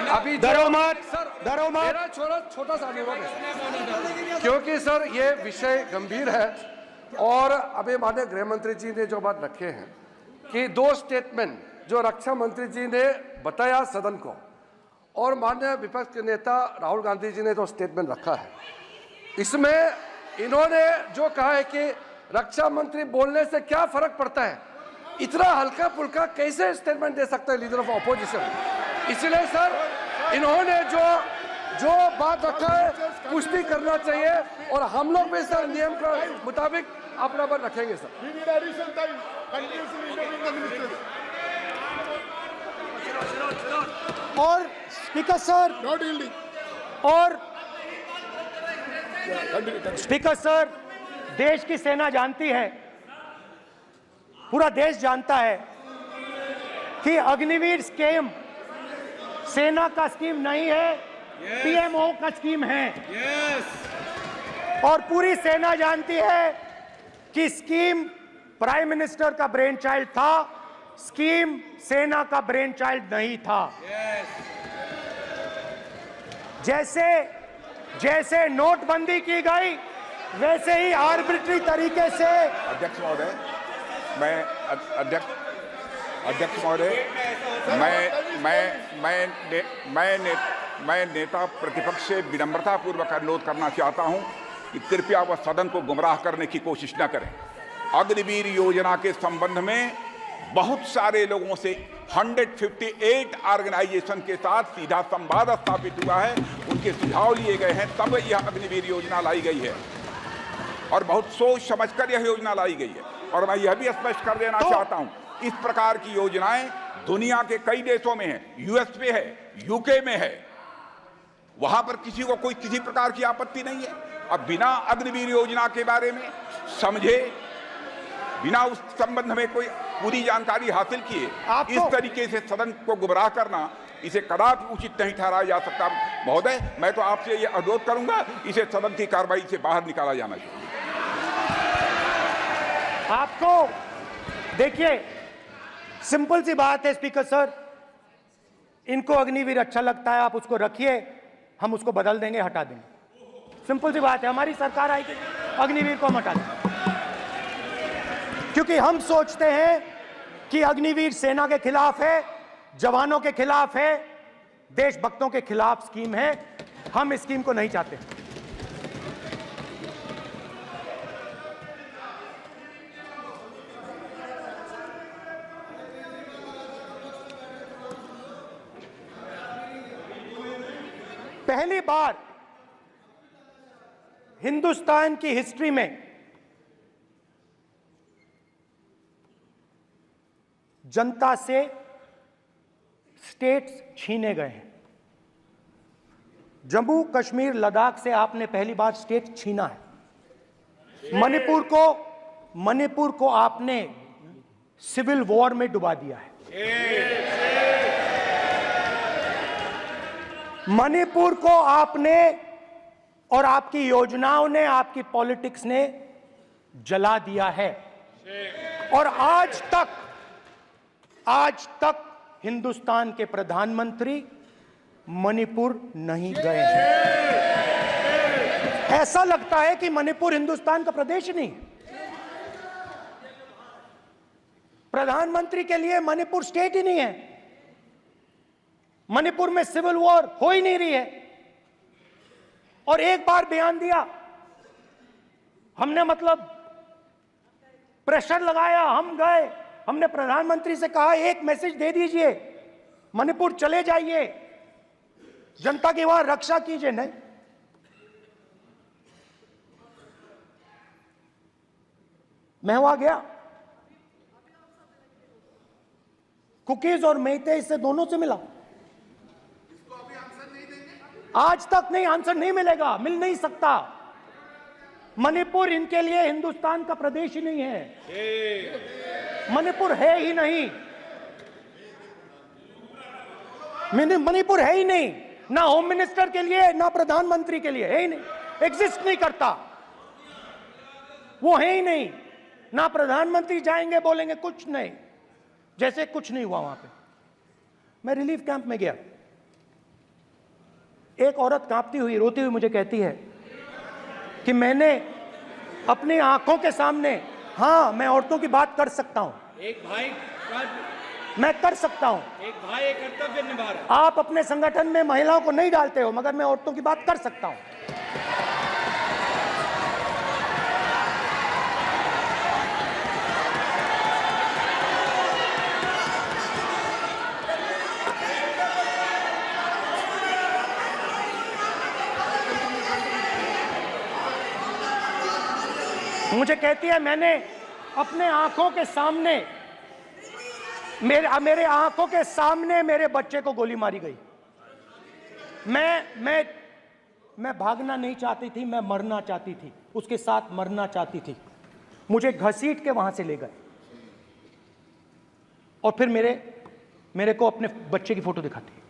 अभी डरो मत। मेरा छोटा सा अनुरोध है, क्योंकि सर ये विषय गंभीर है और अभी माननीय गृह मंत्री जी ने जो बात रखे हैं कि 2 स्टेटमेंट जो रक्षा मंत्री जी ने बताया सदन को और माननीय विपक्ष के नेता राहुल गांधी जी ने जो स्टेटमेंट रखा है, इसमें इन्होंने जो कहा है कि रक्षा मंत्री बोलने से क्या फर्क पड़ता है, इतना हल्का फुल्का कैसे स्टेटमेंट दे सकता है लीडर ऑफ ऑपोजिशन। इसलिए सर इन्होंने जो बात रखा है पुष्टि करना चाहिए और हम लोग भी सर नियम के मुताबिक अपना बात रखेंगे सर। और स्पीकर सर स्पीकर सर, देश की सेना जानती है, पूरा देश जानता है कि अग्निवीर स्कीम सेना का स्कीम नहीं है, पीएमओ का स्कीम है। और पूरी सेना जानती है कि स्कीम प्राइम मिनिस्टर का ब्रेन चाइल्ड था, स्कीम सेना का ब्रेन चाइल्ड नहीं था। जैसे नोटबंदी की गई वैसे ही आर्बिट्री तरीके से। अध्यक्ष महोदय, अध्यक्ष महोदय, मैं नेता प्रतिपक्ष से विनम्रता पूर्वक अनुरोध करना चाहता हूं कि कृपया वह सदन को गुमराह करने की कोशिश न करें। अग्निवीर योजना के संबंध में बहुत सारे लोगों से 158 ऑर्गेनाइजेशन के साथ सीधा संवाद स्थापित हुआ है, उनके सुझाव लिए गए हैं, तब यह अग्निवीर योजना लाई गई है और बहुत सोच समझकर यह योजना लाई गई है। और मैं यह भी स्पष्ट कर देना चाहता हूं, इस प्रकार की योजनाएं दुनिया के कई देशों में है, यूएस में है, यूके में है, वहां पर किसी को कोई किसी प्रकार की आपत्ति नहीं है। अब बिना अग्निवीर योजना के बारे में समझे, बिना उस संबंध में कोई पूरी जानकारी हासिल किए इस तरीके से सदन को गुमराह करना, इसे कदापि उचित नहीं ठहराया जा सकता। महोदय, मैं तो आपसे यह अनुरोध करूंगा, इसे सदन की कार्रवाई से बाहर निकाला जाना चाहिए। आपको देखिए, सिंपल सी बात है स्पीकर सर, इनको अग्निवीर अच्छा लगता है, आप उसको रखिए, हम उसको बदल देंगे, हटा देंगे। सिंपल सी बात है, हमारी सरकार आएगी, अग्निवीर को हम हटा देंगे, क्योंकि हम सोचते हैं कि अग्निवीर सेना के खिलाफ है, जवानों के खिलाफ है, देशभक्तों के खिलाफ स्कीम है। हम इस स्कीम को नहीं चाहते। पहली बार हिंदुस्तान की हिस्ट्री में जनता से स्टेट्स छीने गए हैं। जम्मू कश्मीर लद्दाख से आपने पहली बार स्टेट छीना है। मणिपुर को आपने सिविल वॉर में डुबा दिया है। मणिपुर को आपने और आपकी योजनाओं ने, आपकी पॉलिटिक्स ने जला दिया है। और आज तक हिंदुस्तान के प्रधानमंत्री मणिपुर नहीं गए हैं। ऐसा लगता है कि मणिपुर हिंदुस्तान का प्रदेश नहीं। प्रधानमंत्री के लिए मणिपुर स्टेट ही नहीं है। मणिपुर में सिविल वॉर हो ही नहीं रही है। और एक बार बयान दिया हमने, मतलब प्रेशर लगाया, हम गए, हमने प्रधानमंत्री से कहा एक मैसेज दे दीजिए, मणिपुर चले जाइए, जनता की वहां रक्षा कीजिए। नहीं, मैं वहां गया, कुकीज और मेइते से दोनों से मिला। आज तक नहीं, आंसर नहीं मिलेगा, मिल नहीं सकता। मणिपुर इनके लिए हिंदुस्तान का प्रदेश ही नहीं है। मणिपुर है ही नहीं, मणिपुर है ही नहीं, ना होम मिनिस्टर के लिए ना प्रधानमंत्री के लिए, है ही नहीं, एग्जिस्ट नहीं करता, वो है ही नहीं। ना प्रधानमंत्री जाएंगे बोलेंगे कुछ नहीं, जैसे कुछ नहीं हुआ वहां पे। मैं रिलीफ कैंप में गया, एक औरत कांपती हुई, रोती हुई मुझे कहती है कि मैंने अपनी आंखों के सामने, हाँ मैं औरतों की बात कर सकता हूं, एक भाई मैं कर सकता हूं, एक भाई एक कर्तव्य निभा रहा। आप अपने संगठन में महिलाओं को नहीं डालते हो, मगर मैं औरतों की बात कर सकता हूं। मुझे कहती है मैंने अपने आंखों के सामने, मेरे आंखों के सामने मेरे बच्चे को गोली मारी गई। मैं भागना नहीं चाहती थी, मैं मरना चाहती थी, उसके साथ मरना चाहती थी। मुझे घसीट के वहां से ले गए और फिर मेरे को अपने बच्चे की फोटो दिखाती है,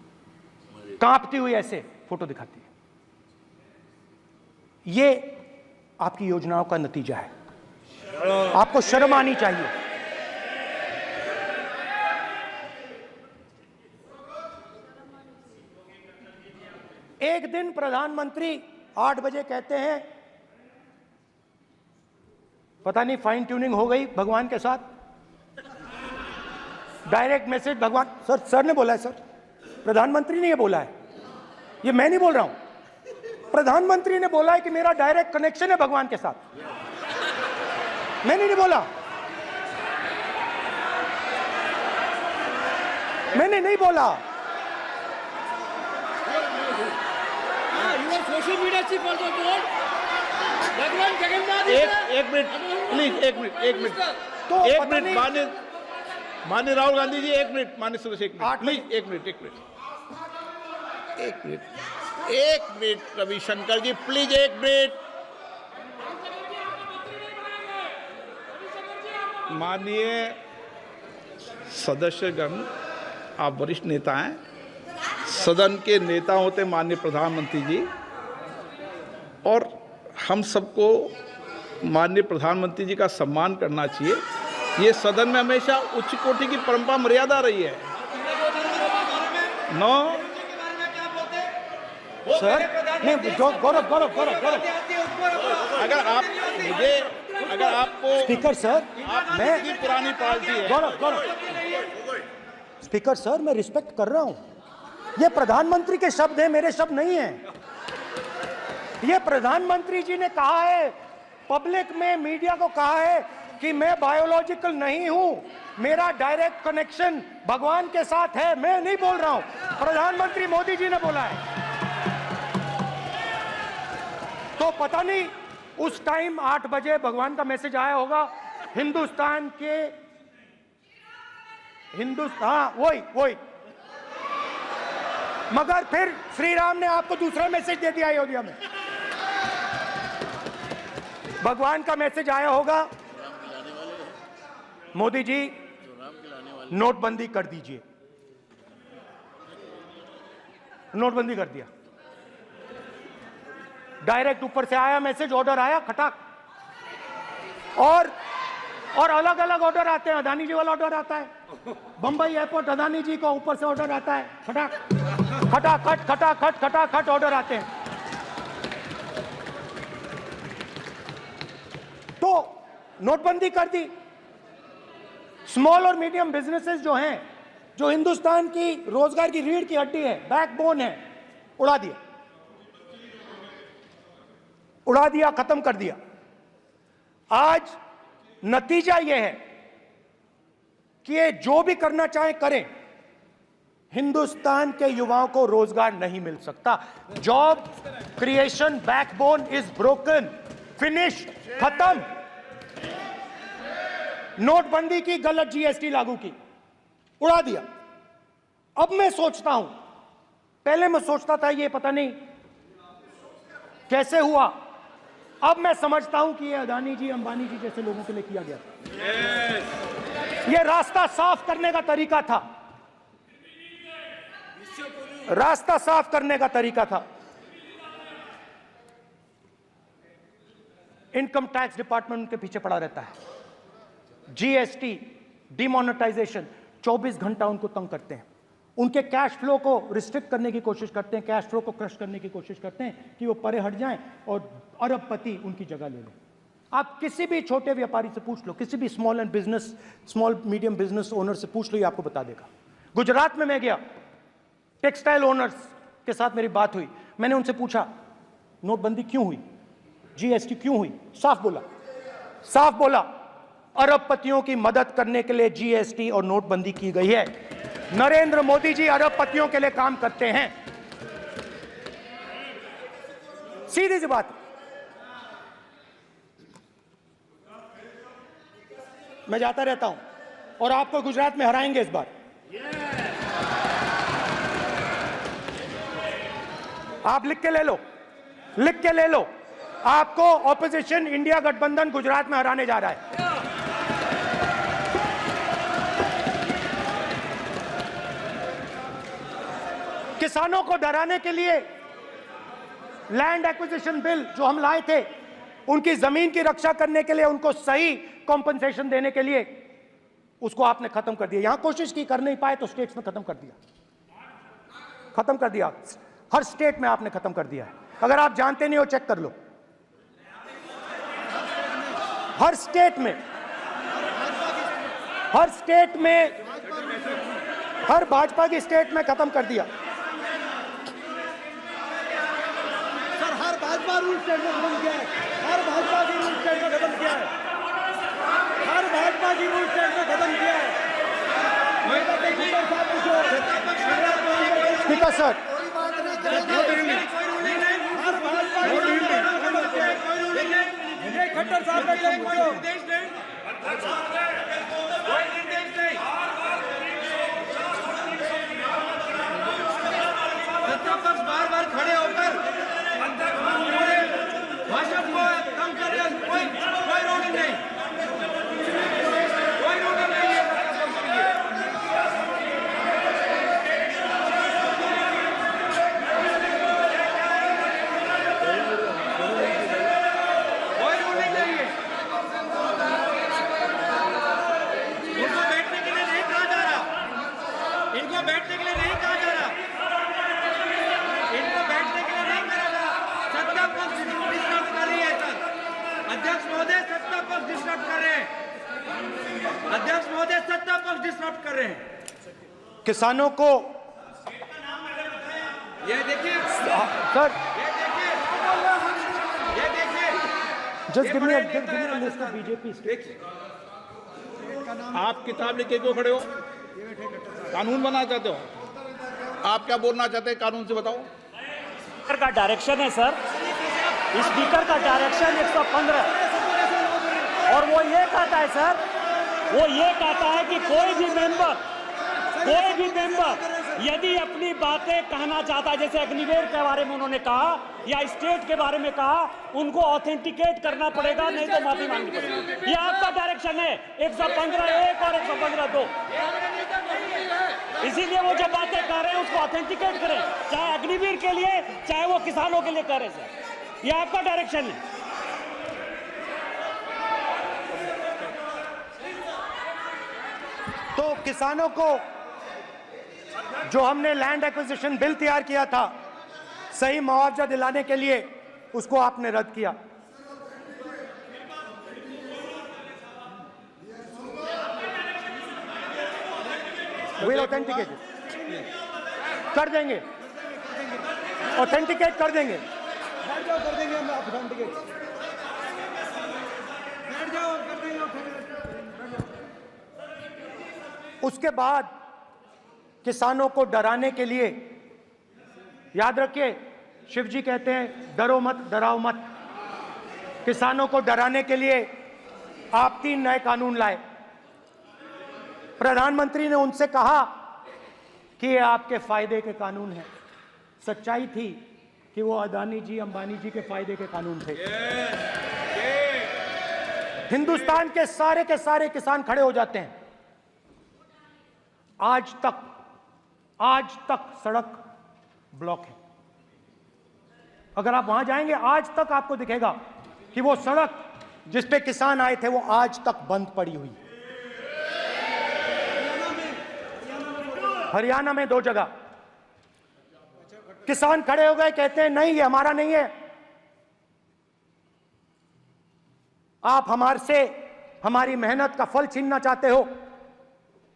कांपती हुई ऐसे फोटो दिखाती है। ये आपकी योजनाओं का नतीजा है। आपको शर्म आनी चाहिए। एक दिन प्रधानमंत्री 8 बजे कहते हैं, पता नहीं फाइन ट्यूनिंग हो गई भगवान के साथ, डायरेक्ट मैसेज भगवान, सर ने बोला है, सर प्रधानमंत्री ने ये बोला है, ये मैं नहीं बोल रहा हूं, प्रधानमंत्री ने बोला है कि मेरा डायरेक्ट कनेक्शन है भगवान के साथ। मैंने नहीं बोला, मैंने नहीं बोला। Social media chief also told भगवान जगन्नाथ। एक मिनट प्लीज, एक मिनट तो एक मिनट माननीय राहुल गांधी जी, एक मिनट, माननीय सुरेश, एक मिनट प्लीज, एक मिनट रविशंकर जी प्लीज, एक मिनट। माननीय सदस्यगण, आप वरिष्ठ नेता हैं, सदन के नेता होते माननीय प्रधानमंत्री जी, और हम सबको माननीय प्रधानमंत्री जी का सम्मान करना चाहिए। ये सदन में हमेशा उच्च कोटि की परंपरा मर्यादा रही है। नो सर नहीं, गौरव अगर आपको स्पीकर सर, मैं पुरानी पार्टी है। गौरव स्पीकर सर, मैं रिस्पेक्ट कर रहा हूं। ये प्रधानमंत्री के शब्द हैं, मेरे शब्द नहीं हैं। ये प्रधानमंत्री जी ने कहा है, पब्लिक में, मीडिया को कहा है कि मैं बायोलॉजिकल नहीं हूं, मेरा डायरेक्ट कनेक्शन भगवान के साथ है। मैं नहीं बोल रहा हूं, प्रधानमंत्री मोदी जी ने बोला है। तो पता नहीं उस टाइम 8 बजे भगवान का मैसेज आया होगा हिंदुस्तान, वही मगर फिर श्री राम ने आपको दूसरा मैसेज दे दिया अयोध्या में। भगवान का मैसेज आया होगा, मोदी जी नोटबंदी कर दीजिए। नोटबंदी कर दिया, डायरेक्ट ऊपर से आया मैसेज, ऑर्डर आया खटाक। और अलग अलग ऑर्डर आते हैं। अदानी जी वाला ऑर्डर आता है, बंबई एयरपोर्ट अदानी जी का ऊपर से ऑर्डर आता है, खटाखट खटाखट खटाखट ऑर्डर आते हैं। तो नोटबंदी कर दी। स्मॉल और मीडियम बिजनेसेस जो हैं, जो हिंदुस्तान की रोजगार की रीढ़ की हड्डी है, बैकबोन है, उड़ा दिया, उड़ा दिया, खत्म कर दिया। आज नतीजा यह है कि ये जो भी करना चाहे करें, हिंदुस्तान के युवाओं को रोजगार नहीं मिल सकता। Job creation backbone is broken, finish, खत्म। नोटबंदी की, गलत जीएसटी लागू की, उड़ा दिया। अब मैं सोचता हूं, पहले मैं सोचता था ये पता नहीं कैसे हुआ, अब मैं समझता हूं कि ये अदानी जी, अंबानी जी जैसे लोगों के लिए किया गया था। ये रास्ता साफ करने का तरीका था, रास्ता साफ करने का तरीका था। इनकम टैक्स डिपार्टमेंट उनके पीछे पड़ा रहता है। जीएसटी, डिमोनेटाइजेशन, 24 घंटा उनको तंग करते हैं। उनके कैश फ्लो को रिस्ट्रिक्ट करने की कोशिश करते हैं, कैश फ्लो को क्रश करने की कोशिश करते हैं कि वो परे हट जाएं और अरबपति उनकी जगह ले लें। आप किसी भी छोटे व्यापारी से पूछ लो, किसी भी स्मॉल मीडियम बिजनेस ओनर से पूछ लो, ये आपको बता देगा। गुजरात में मैं गया, टेक्सटाइल ओनर्स के साथ मेरी बात हुई। मैंने उनसे पूछा नोटबंदी क्यों हुई, जीएसटी क्यों हुई? साफ बोला अरबपतियों की मदद करने के लिए जीएसटी और नोटबंदी की गई है। नरेंद्र मोदी जी अरबपतियों के लिए काम करते हैं, सीधी सी बात। मैं जाता रहता हूं और आपको गुजरात में हराएंगे इस बार। आप लिख के ले लो, आपको ऑपोजिशन इंडिया गठबंधन गुजरात में हराने जा रहा है। किसानों को डराने के लिए लैंड एक्विजिशन बिल जो हम लाए थे, उनकी जमीन की रक्षा करने के लिए, उनको सही कॉम्पनसेशन देने के लिए, उसको आपने खत्म कर दिया। यहां कोशिश की, कर नहीं पाए तो स्टेट्स में खत्म कर दिया। हर स्टेट में आपने खत्म कर दिया है। अगर आप जानते नहीं हो, चेक कर लो। हर स्टेट में, हर भाजपा की स्टेट में खत्म कर दिया। सर, हर भाजपा रूल स्टेट में खत्म किया है। हर भाजपा की रूल स्टेट में खत्म किया है। हर भाजपा की रूल स्टेट में खत्म किया है। स्पीकर सर, खट्टर साहब ने क्या पूछो? सत्तापक्ष बार खड़े होकर भाषण को कम कर रहे हैं। कोई रोक नहीं, कोई रोक नहीं है सत्तापक्ष के लिए। कोई रोक नहीं है। इनको बैठने के लिए नहीं कहा जा रहा, इनको बैठने के लिए नहीं कहा जा रहा, इनको बैठने के लिए नहीं कहा जा रहा। सत्ता पक्ष डिस्टर्ब कर रही है सर। अध्यक्ष महोदय सत्ता पक्ष डिस्टर्ब कर रहे हैं। अध्यक्ष महोदय सत्ता पक्ष डिस्टर्ब कर रहे हैं। किसानों को ये देखिए सर, ये देखिए just give me a list of BJP states. आप किताब लेके क्यों खड़े हो? कानून बनाना चाहते हो? आप क्या बोलना चाहते हैं, कानून से बताओ। स्पीकर का डायरेक्शन है सर, स्पीकर का डायरेक्शन 115, और वो ये कहता है सर, वो ये कहता है कि कोई भी मेंबर यदि अपनी बातें कहना चाहता है, जैसे अग्निवीर के बारे में उन्होंने कहा या स्टेट के बारे में कहा, उनको ऑथेंटिकेट करना पड़ेगा, नहीं तो माफी मांगनी पड़ेगी। ये आपका डायरेक्शन है 115(1) और 115(2). इसीलिए वो जो बातें कह रहे हैं उसको ऑथेंटिकेट करें, चाहे अग्निवीर के लिए चाहे वो किसानों के लिए कह रहे हैं। ये आपका डायरेक्शन है। तो किसानों को जो हमने लैंड एक्विजिशन बिल तैयार किया था सही मुआवजा दिलाने के लिए, उसको आपने रद्द किया। विल ऑथेंटिकेट कर देंगे, ऑथेंटिकेट कर देंगे। बैठ जाओ, कर देंगे हम ऑथेंटिकेट। बैठ जाओ, कर देंगे ऑथेंटिकेट। उसके बाद किसानों को डराने के लिए, याद रखिए शिव जी कहते हैं डरो मत डराओ मत। किसानों को डराने के लिए आप 3 नए कानून लाए। प्रधानमंत्री ने उनसे कहा कि ये आपके फायदे के कानून हैं। सच्चाई थी कि वो अदानी जी अंबानी जी के फायदे के कानून थे। हिंदुस्तान के सारे किसान खड़े हो जाते हैं। आज तक सड़क ब्लॉक है। अगर आप वहां जाएंगे आज तक आपको दिखेगा कि वो सड़क जिस पे किसान आए थे वो आज तक बंद पड़ी हुई। हरियाणा में 2 जगह किसान खड़े हो गए, कहते हैं नहीं ये हमारा नहीं है, आप हमारे से हमारी मेहनत का फल छीनना चाहते हो,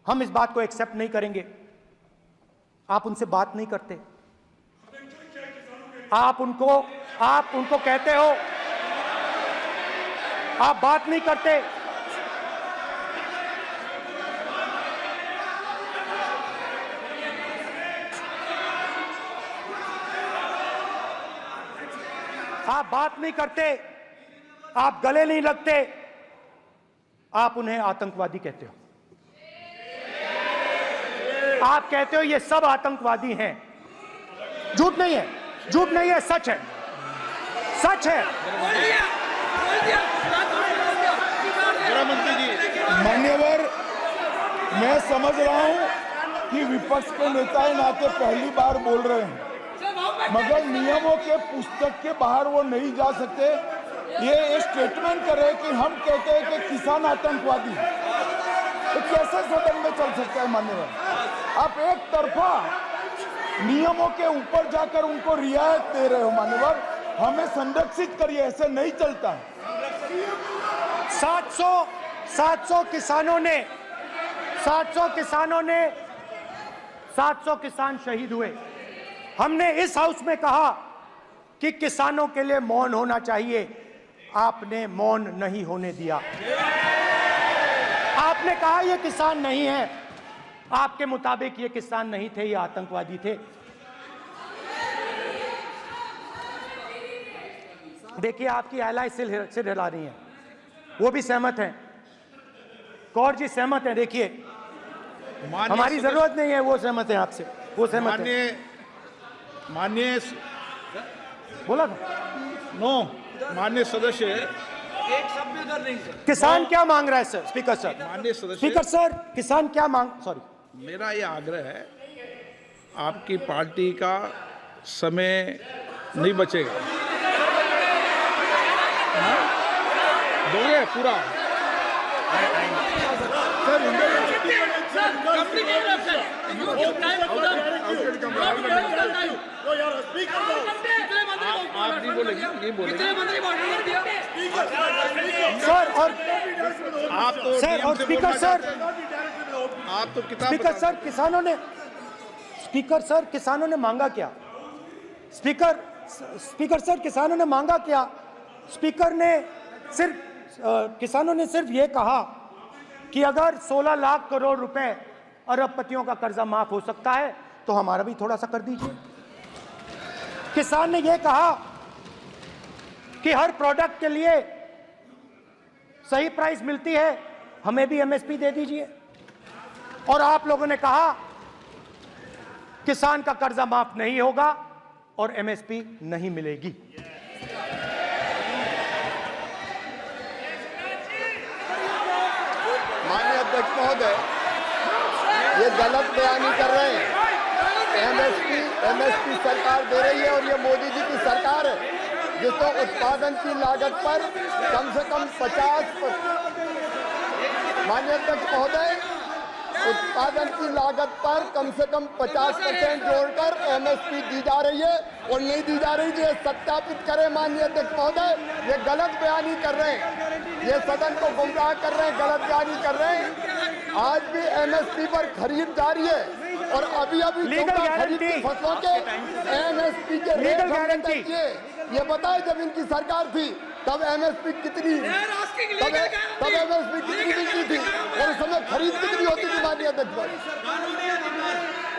हम इस बात को एक्सेप्ट नहीं करेंगे। आप उनसे बात नहीं करते, आप उनको कहते हो, आप बात नहीं करते। आप बात नहीं करते, आप गले नहीं लगते, आप उन्हें आतंकवादी कहते हो। आप कहते हो ये सब आतंकवादी हैं। झूठ नहीं है, झूठ नहीं है, सच है, सच है। मान्यवर, मैं समझ रहा हूं कि विपक्ष के नेता नाते पहली बार बोल रहे हैं, मगर नियमों के पुस्तक के बाहर वो नहीं जा सकते। ये स्टेटमेंट करे कि हम कहते हैं कि किसान आतंकवादी, तो कैसे सदन में चल सकता है मान्यवर? आप एक तरफा नियमों के ऊपर जाकर उनको रियायत दे रहे हो मान्यवर। हमें संरक्षित करिए, ऐसे नहीं चलता। 700 किसान शहीद हुए। हमने इस हाउस में कहा कि किसानों के लिए मौन होना चाहिए, आपने मौन नहीं होने दिया। आपने कहा ये किसान नहीं है, आपके मुताबिक ये किसान नहीं थे, ये आतंकवादी थे। देखिए आपकी एलाय सिर हिला रही है, वो भी सहमत हैं, कौर जी सहमत हैं। देखिए हमारी जरूरत नहीं है, वो सहमत है आपसे, वो सहमत है। माननीय बोला था नो, माननीय सदस्य, एक शब्द भी उधर नहीं सर। किसान क्या मांग रहा है सर? स्पीकर सर, माननीय सदस्य, स्पीकर सर, किसान क्या सॉरी, मेरा ये आग्रह है, आपकी पार्टी का समय नहीं बचेगा। दोगे पूरा? आप नहीं बोलेंगे, नहीं बोलेंगे सर। और आप तो सर और स्पीकर सर, आप तो किताब स्पीकर सर, किसानों ने मांगा क्या? स्पीकर सर, किसानों ने मांगा क्या? किसानों ने सिर्फ ये कहा कि अगर 16 लाख करोड़ रुपए अरबपतियों का कर्जा माफ हो सकता है तो हमारा भी थोड़ा सा कर दीजिए। किसान ने यह कहा कि हर प्रोडक्ट के लिए सही प्राइस मिलती है, हमें भी एमएसपी दे दीजिए। और आप लोगों ने कहा किसान का कर्जा माफ नहीं होगा और एमएसपी नहीं मिलेगी। माननीय अध्यक्ष महोदय, ये गलत बयानी कर रहे हैं। एमएसपी सरकार दे रही है और ये मोदी जी की सरकार है जिसको उत्पादन की लागत पर कम से कम 50। माननीय अध्यक्ष महोदय, उत्पादन की लागत पर कम से कम 50% जोड़कर एमएसपी दी जा रही है और नहीं दी जा रही। ये सत्यापित करें माननीय अध्यक्ष महोदय, ये गलत बयानी कर रहे हैं, ये सदन को गुमराह कर रहे हैं, गलत बयानी कर रहे हैं। आज भी एमएसपी पर खरीद जारी है और अभी खरीद की फसलों के एमएसपी के रेट गारंटी ये बताए जब इनकी सरकार थी तब एमएसपी कितनी मिलती थी और उस समय खरीद कितनी होती थी माननीय अध्यक्ष,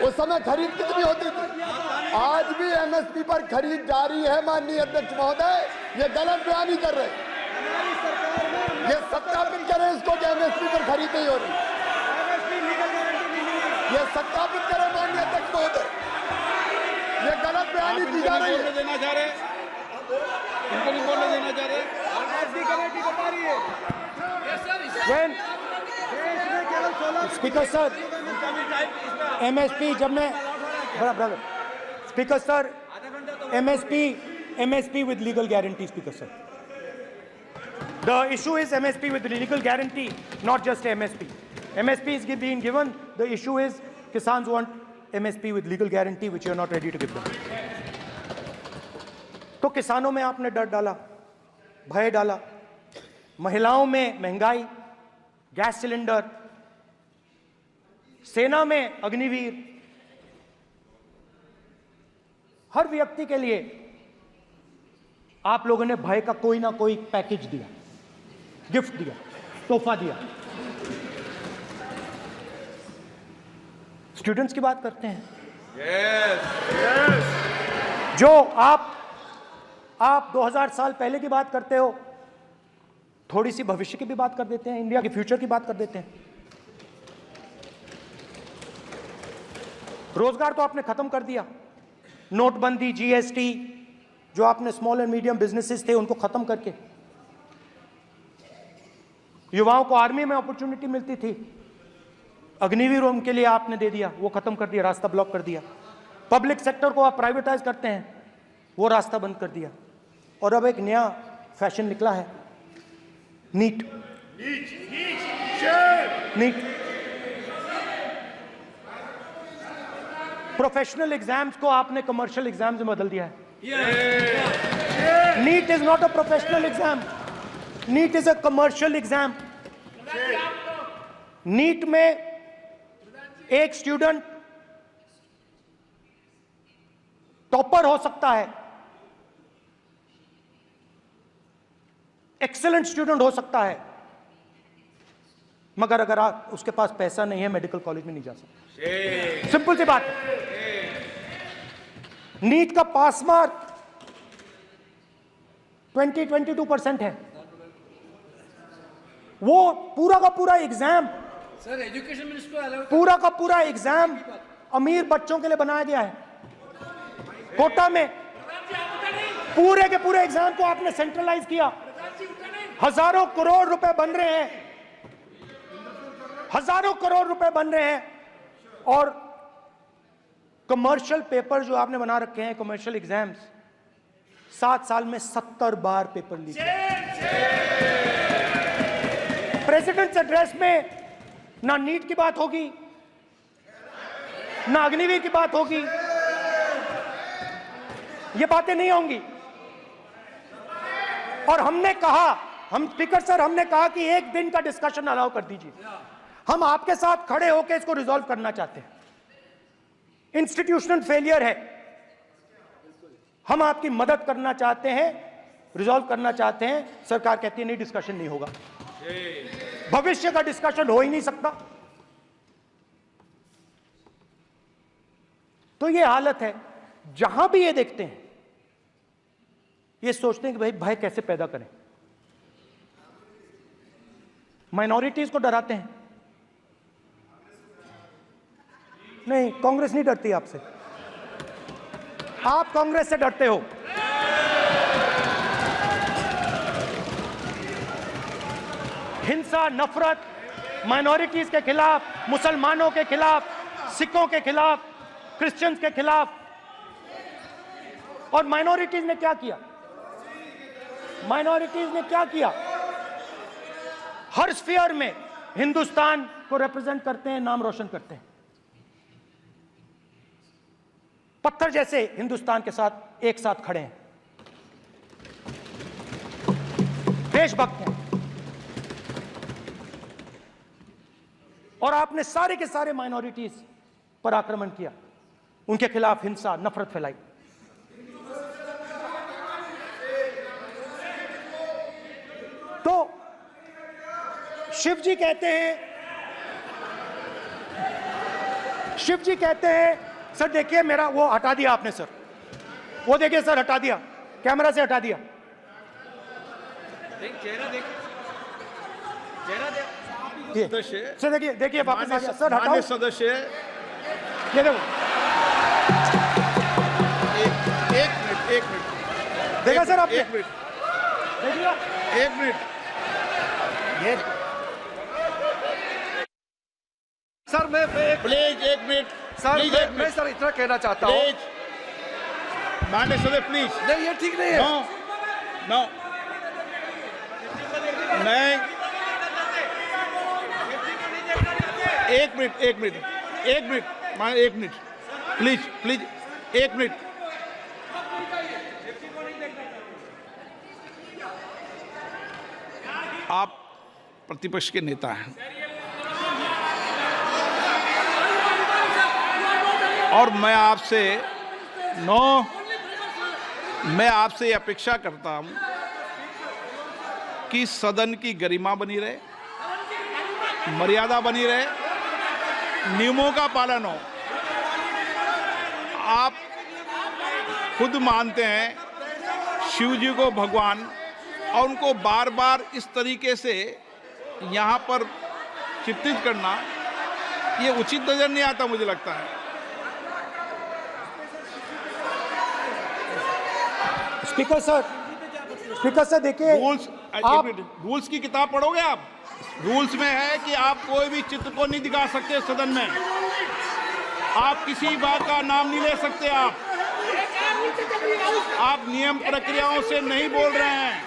उस समय खरीद कितनी होती थी। आज भी एमएसपी पर खरीद जारी है माननीय अध्यक्ष महोदय, ये गलत बयानी कर रहे हैं। ये सत्यापित करें इसको कि एमएसपी पर खरीद नहीं हो रही, ये सत्यापित करें माननीय अध्यक्ष महोदय, ये गलत बयानी दी जा रही है। देना चाह रहे हैं, इनको नहीं बोलने देना चाह रहे हैं। स्पीकर सर, एमएसपी जब मैं brother speaker sir, MSP with legal guarantee. Speaker sir, the issue is MSP with legal guarantee, not just MSP. MSP is being given. The issue is Kisans want MSP with legal guarantee, which you are not ready to give them. तो किसानों में आपने डर डाला, भय डाला, महिलाओं में महंगाई, गैस सिलेंडर, सेना में अग्निवीर, हर व्यक्ति के लिए आप लोगों ने भय का कोई ना कोई पैकेज दिया, गिफ्ट दिया, तोहफा दिया। स्टूडेंट्स की बात करते हैं। जो आप 2000 साल पहले की बात करते हो, थोड़ी सी भविष्य की भी बात कर देते हैं, इंडिया के फ्यूचर की बात कर देते हैं। रोजगार तो आपने खत्म कर दिया, नोटबंदी, जीएसटी, जो आपने स्मॉल एंड मीडियम बिजनेसेस थे उनको खत्म करके, युवाओं को आर्मी में अपॉर्चुनिटी मिलती थी, अग्निवीर उनके लिए आपने दे दिया, वो खत्म कर दिया, रास्ता ब्लॉक कर दिया। पब्लिक सेक्टर को आप प्राइवेटाइज करते हैं, वो रास्ता बंद कर दिया। और अब एक नया फैशन निकला है, नीट। प्रोफेशनल एग्जाम्स को आपने कमर्शियल एग्जाम्स में बदल दिया है। NEET is not a professional exam, NEET is a commercial exam. NEET में एक स्टूडेंट टॉपर हो सकता है, एक्सीलेंट स्टूडेंट हो सकता है, मगर अगर उसके पास पैसा नहीं है मेडिकल कॉलेज में नहीं जा सकता। सिंपल सी बात। नीट का पास मार्क 22% है। वो पूरा का पूरा एग्जाम, सर एजुकेशन मिनिस्टर पूरा का पूरा एग्जाम अमीर बच्चों के लिए बनाया गया है। कोटा में पूरे के पूरे एग्जाम को आपने सेंट्रलाइज किया। हजारों करोड़ रुपए बन रहे हैं, हजारों करोड़ रुपए बन रहे हैं। और कमर्शियल पेपर जो आपने बना रखे हैं, कमर्शियल एग्जाम्स, 7 साल में 70 बार पेपर लीक। प्रेसिडेंट्स एड्रेस में ना नीट की बात होगी, ना अग्निवीर की बात होगी, ये बातें नहीं होंगी। और हमने कहा, हम स्पीकर सर, हमने कहा कि एक दिन का डिस्कशन अलाउ कर दीजिए। हम आपके साथ खड़े होकर इसको रिजॉल्व करना चाहते हैं। इंस्टीट्यूशनल फेलियर है, हम आपकी मदद करना चाहते हैं, रिजॉल्व करना चाहते हैं। सरकार कहती है नहीं, डिस्कशन नहीं होगा, भविष्य का डिस्कशन हो ही नहीं सकता। तो ये हालत है। जहां भी ये देखते हैं, ये सोचते हैं कि भाई भय कैसे पैदा करें, माइनॉरिटीज को डराते हैं। नहीं, कांग्रेस नहीं डरती आपसे, आप कांग्रेस से डरते हो। हिंसा, नफरत, माइनॉरिटीज के खिलाफ, मुसलमानों के खिलाफ, सिखों के खिलाफ, क्रिश्चियंस के खिलाफ। और माइनॉरिटीज ने क्या किया? माइनॉरिटीज ने क्या किया? हर स्फीयर में हिंदुस्तान को रिप्रेजेंट करते हैं, नाम रोशन करते हैं। पत्थर जैसे हिंदुस्तान के साथ एक साथ खड़े हैं, देशभक्त हैं। और आपने सारे के सारे माइनॉरिटीज पर आक्रमण किया, उनके खिलाफ हिंसा, नफरत फैलाई। तो शिव जी कहते हैं, सर देखिए मेरा वो हटा दिया आपने सर, वो देखिए सर हटा दिया, कैमरा से हटा दिया। चेहरा देखिए, चेहरा सदस्य सर देखिए वापस आ गया सर, हटाओ सदस्य। ये देखो, एक मिनट देखा सर आपने? एक मिनट देखिए, एक मिनट। ये सर मैं प्लीज एक मिनट सर प्लीज, एक मैं मिनट सर इतना कहना चाहता हूँ। प्लीज माननीय सदस्य प्लीज। नहीं ये ठीक नहीं है। नो मैं एक मिनट प्लीज एक मिनट। आप प्रतिपक्ष के नेता हैं और मैं आपसे अपेक्षा करता हूं कि सदन की गरिमा बनी रहे, मर्यादा बनी रहे, नियमों का पालन हो। आप खुद मानते हैं शिव जी को भगवान, और उनको बार बार इस तरीके से यहाँ पर चित्रित करना ये उचित नजर नहीं आता, मुझे लगता है। स्पीकर सर देखिए, रूल्स की किताब पढ़ोगे आप? रूल्स में है कि आप कोई भी चित्र को नहीं दिखा सकते सदन में, आप किसी बात का नाम नहीं ले सकते। आप नियम प्रक्रियाओं से नहीं बोल रहे हैं।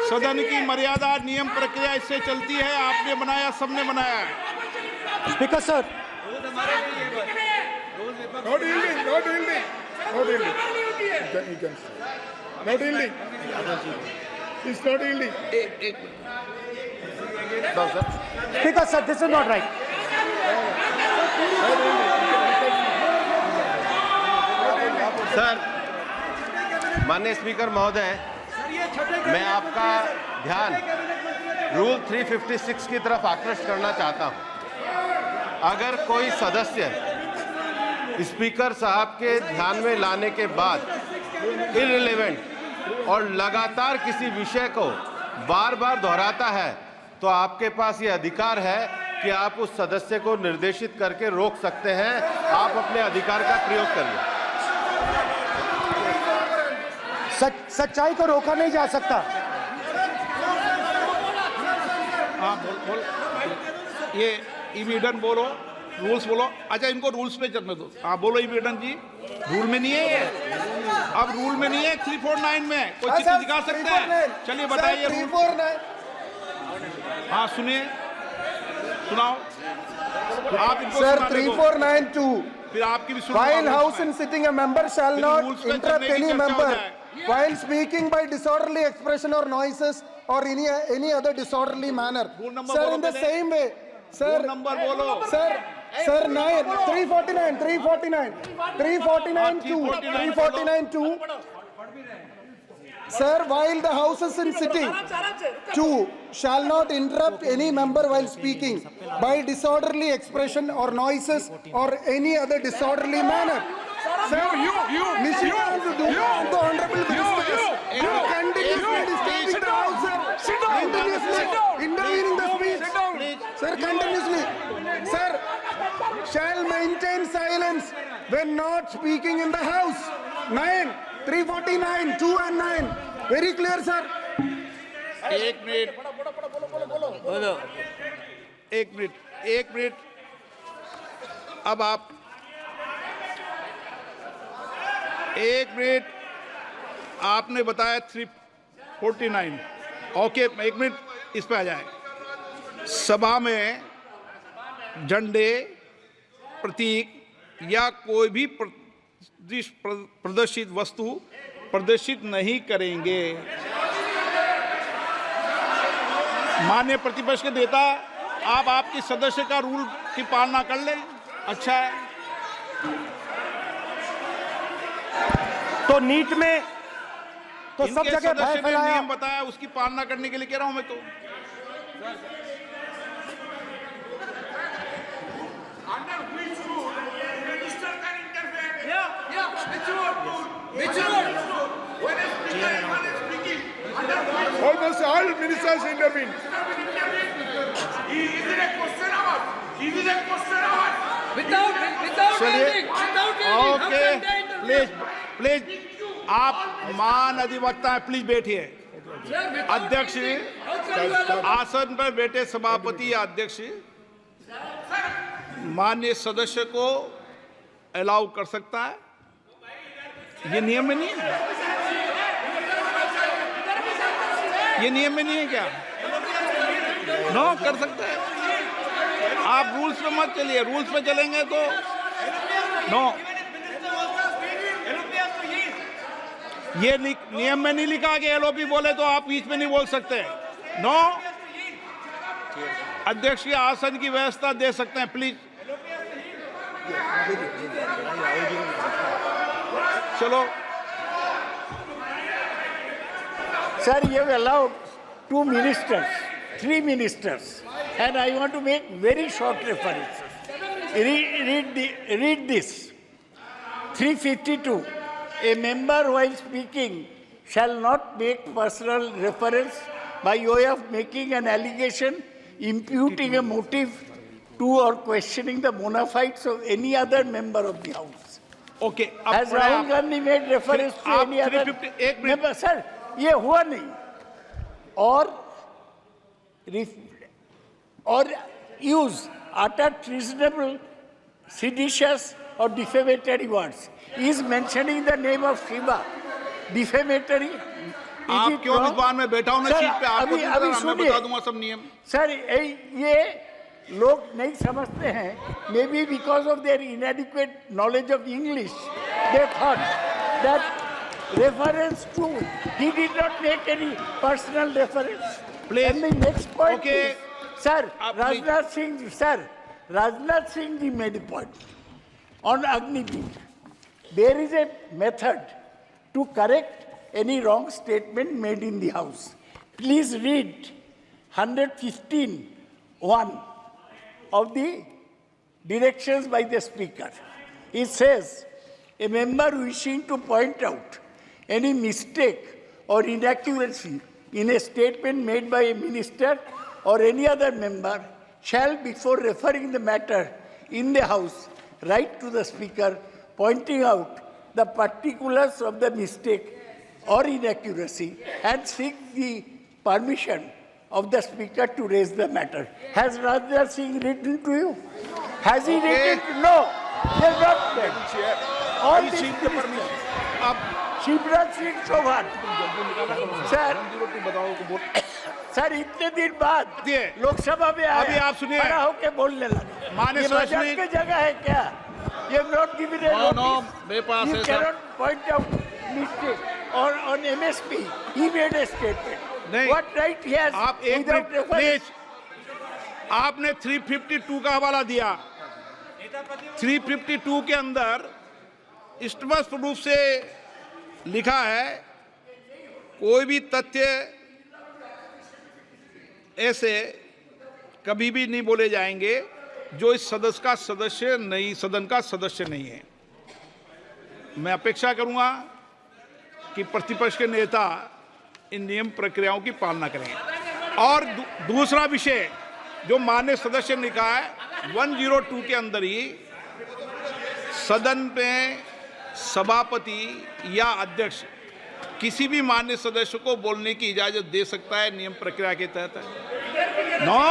सदन की मर्यादा, नियम प्रक्रिया इससे चलती है। आपने बनाया, सबने बनाया है। Speaker sir, speaker sir, this is not right. Sir, माननीय स्पीकर महोदय, मैं आपका ध्यान रूल 356 की तरफ आकृष्ट करना चाहता हूं। अगर कोई सदस्य स्पीकर साहब के ध्यान में लाने के बाद इररिलेवेंट और लगातार किसी विषय को बार बार दोहराता है, तो आपके पास ये अधिकार है कि आप उस सदस्य को निर्देशित करके रोक सकते हैं। आप अपने अधिकार का प्रयोग करिए। सच्चाई को रोका नहीं जा सकता। हाँ बोल ये इविडेंट बोलो, रूल्स बोलो। अच्छा, इनको रूल्स पे चलने दो। हाँ बोलो इविडेंट जी, रूल में नहीं है ये, अब रूल में नहीं है। 349 में कोई चित्र दिखा सकता है? चलिए बताइए रूल। हाँ सुनिए, सुनाओ आप इनको। सर 3492, फिर आपकी भी सुनो। while house in sitting a member shall not interrupt any member while speaking by disorderly expression or noises or any other disorderly manner. Sir, in the same way, sir, number बोलो sir 349 Sir, while the house is in sitting, 2 shall not interrupt any member while speaking by disorderly expression or noises or any other disorderly manner. Sir, the honorable minister, you continuously disturbing the house, sir. Continuously intervening the speech. Sir, continuously. Sir, shall maintain silence when not speaking in the house. 9, 349, 2 and 9. Very clear, sir. एक minute अब आप एक minute आपने बताया 349. Okay, एक minute इस पे आ जाए. सभा में झंडे, प्रतीक या कोई भी प्रदर्शित वस्तु प्रदर्शित नहीं करेंगे. माननीय प्रतिपक्ष के नेता, आप आपकी सदस्य का रूल की पालना कर लें, अच्छा है. तो नीट में तो सब इनके जगह सदस्य भय ने फैलाया. नियम बताया, उसकी पालना करने के लिए कह रहा हूं मैं. तो Almost all ministers intervened. Okay, please आप मान अधिवक्ता हैं, प्लीज बैठिए. अध्यक्ष आसन पर बैठे सभापति या अध्यक्ष माननीय सदस्य को अलाउ कर सकता है. ये नियम में नहीं है. ये नियम में नहीं है क्या? नो, कर सकते हैं. आप रूल्स पे मत चलिए. रूल्स पे चलेंगे तो नो. ये नियम में नहीं लिखा कि एलओपी बोले तो आप बीच में नहीं बोल सकते. नो. अध्यक्ष के आसन की व्यवस्था दे सकते हैं, प्लीज. चलो. Sir, you have allowed 2 ministers, 3 ministers, and I want to make very short references. Read this. 352. A member while speaking shall not make personal reference by way of making an allegation, imputing a motive to or questioning the bona fides of any other member of the House. Okay. Has Rahul Gandhi made reference to any other member? Sir, ये हुआ नहीं. or use utter treasonable, seditious or defamatory words. He is mentioning the name of Shiva. Defamatory. आप क्यों विद्वान में बैठा हूं ना सीट पे? आपको मैं बता दूंगा सब नियम. सर, ये लोग नहीं समझते हैं. Maybe because of their inadequate knowledge of English, they thought that reference to, he did not make any personal reference. Please. And the next point Okay. is, sir, Rajnath Singh ji made a point on Agniveer. There is a method to correct any wrong statement made in the House. Please read 115(1) of the directions by the Speaker. It says, a member wishing to point out any mistake or inaccuracy in a statement made by a minister or any other member shall, before referring the matter in the House, write to the Speaker pointing out the particulars of the mistake or inaccuracy and seek the permission of the Speaker to raise the matter. Has Rajnath Singh written to you? Has he written? No. He has not done. All these ministers. Shivraj Singh Chouhan sir इतने दिन बाद लोकसभा में अभी आप सुनिए, खड़ा होके बोलने लगे. माननीय मजाक की जगह है क्या? ये नॉट गिवन ए नोटिस. मेरे पास है. You cannot point out mistake or on MSP he made a statement. नहीं. What right he has? आप एक मिनट प्लीज. आपने 352 का हवाला दिया. 352 के अंदर स्पष्ट रूप से लिखा है, कोई भी तथ्य ऐसे कभी भी नहीं बोले जाएंगे जो इस सदन का सदस्य नहीं है. मैं अपेक्षा करूंगा कि प्रतिपक्ष के नेता इन नियम प्रक्रियाओं की पालना करें. और दूसरा विषय जो माननीय सदस्य ने कहा है 102 के अंदर ही सदन में सभापति या अध्यक्ष किसी भी मान्य सदस्य को बोलने की इजाजत दे सकता है, नियम प्रक्रिया के तहत है। नो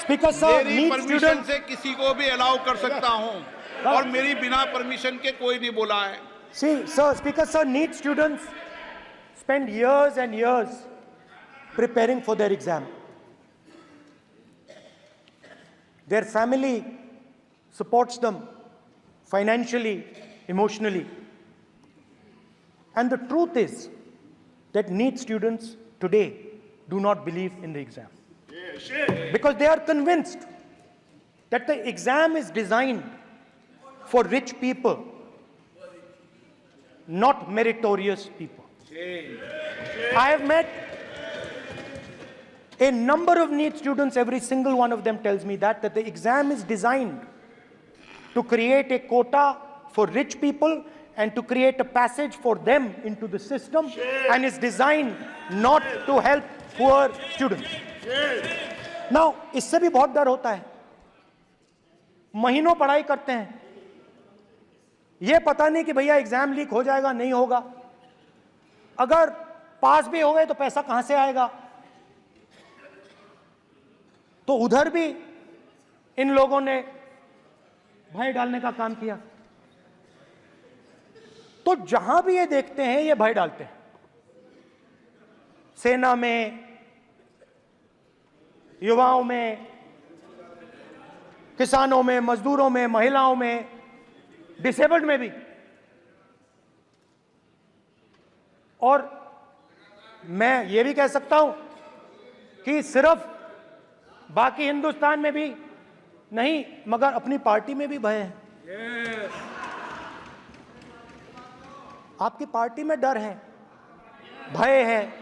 स्पीकर सर, मेरी परमिशन से किसी को भी अलाउ कर सकता हूं और मेरी बिना परमिशन के कोई नहीं बोला है। See, sir, Speaker sir, NEET students spend years and years preparing for their exam. Their family supports them financially, emotionally. And the truth is that NEET students today do not believe in the exam. Because they are convinced that the exam is designed for rich people, not meritorious people. I have met a number of NEET students, every single one of them tells me that the exam is designed to create a quota for rich people and to create a passage for them into the system, and is designed not to help poor students. Now, इससे भी बहुत डर होता है। महीनों पढ़ाई करते हैं, ये पता नहीं कि भैया एग्जाम लीक हो जाएगा नहीं होगा, अगर पास भी हो गए तो पैसा कहां से आएगा। तो उधर भी इन लोगों ने भय डालने का काम किया। तो जहां भी ये देखते हैं ये भय डालते हैं। सेना में, युवाओं में, किसानों में, मजदूरों में, महिलाओं में, डिसेबल्ड में भी। और मैं ये भी कह सकता हूं कि सिर्फ बाकी हिंदुस्तान में भी नहीं, मगर अपनी पार्टी में भी भय है। आपकी पार्टी में डर है, भय है,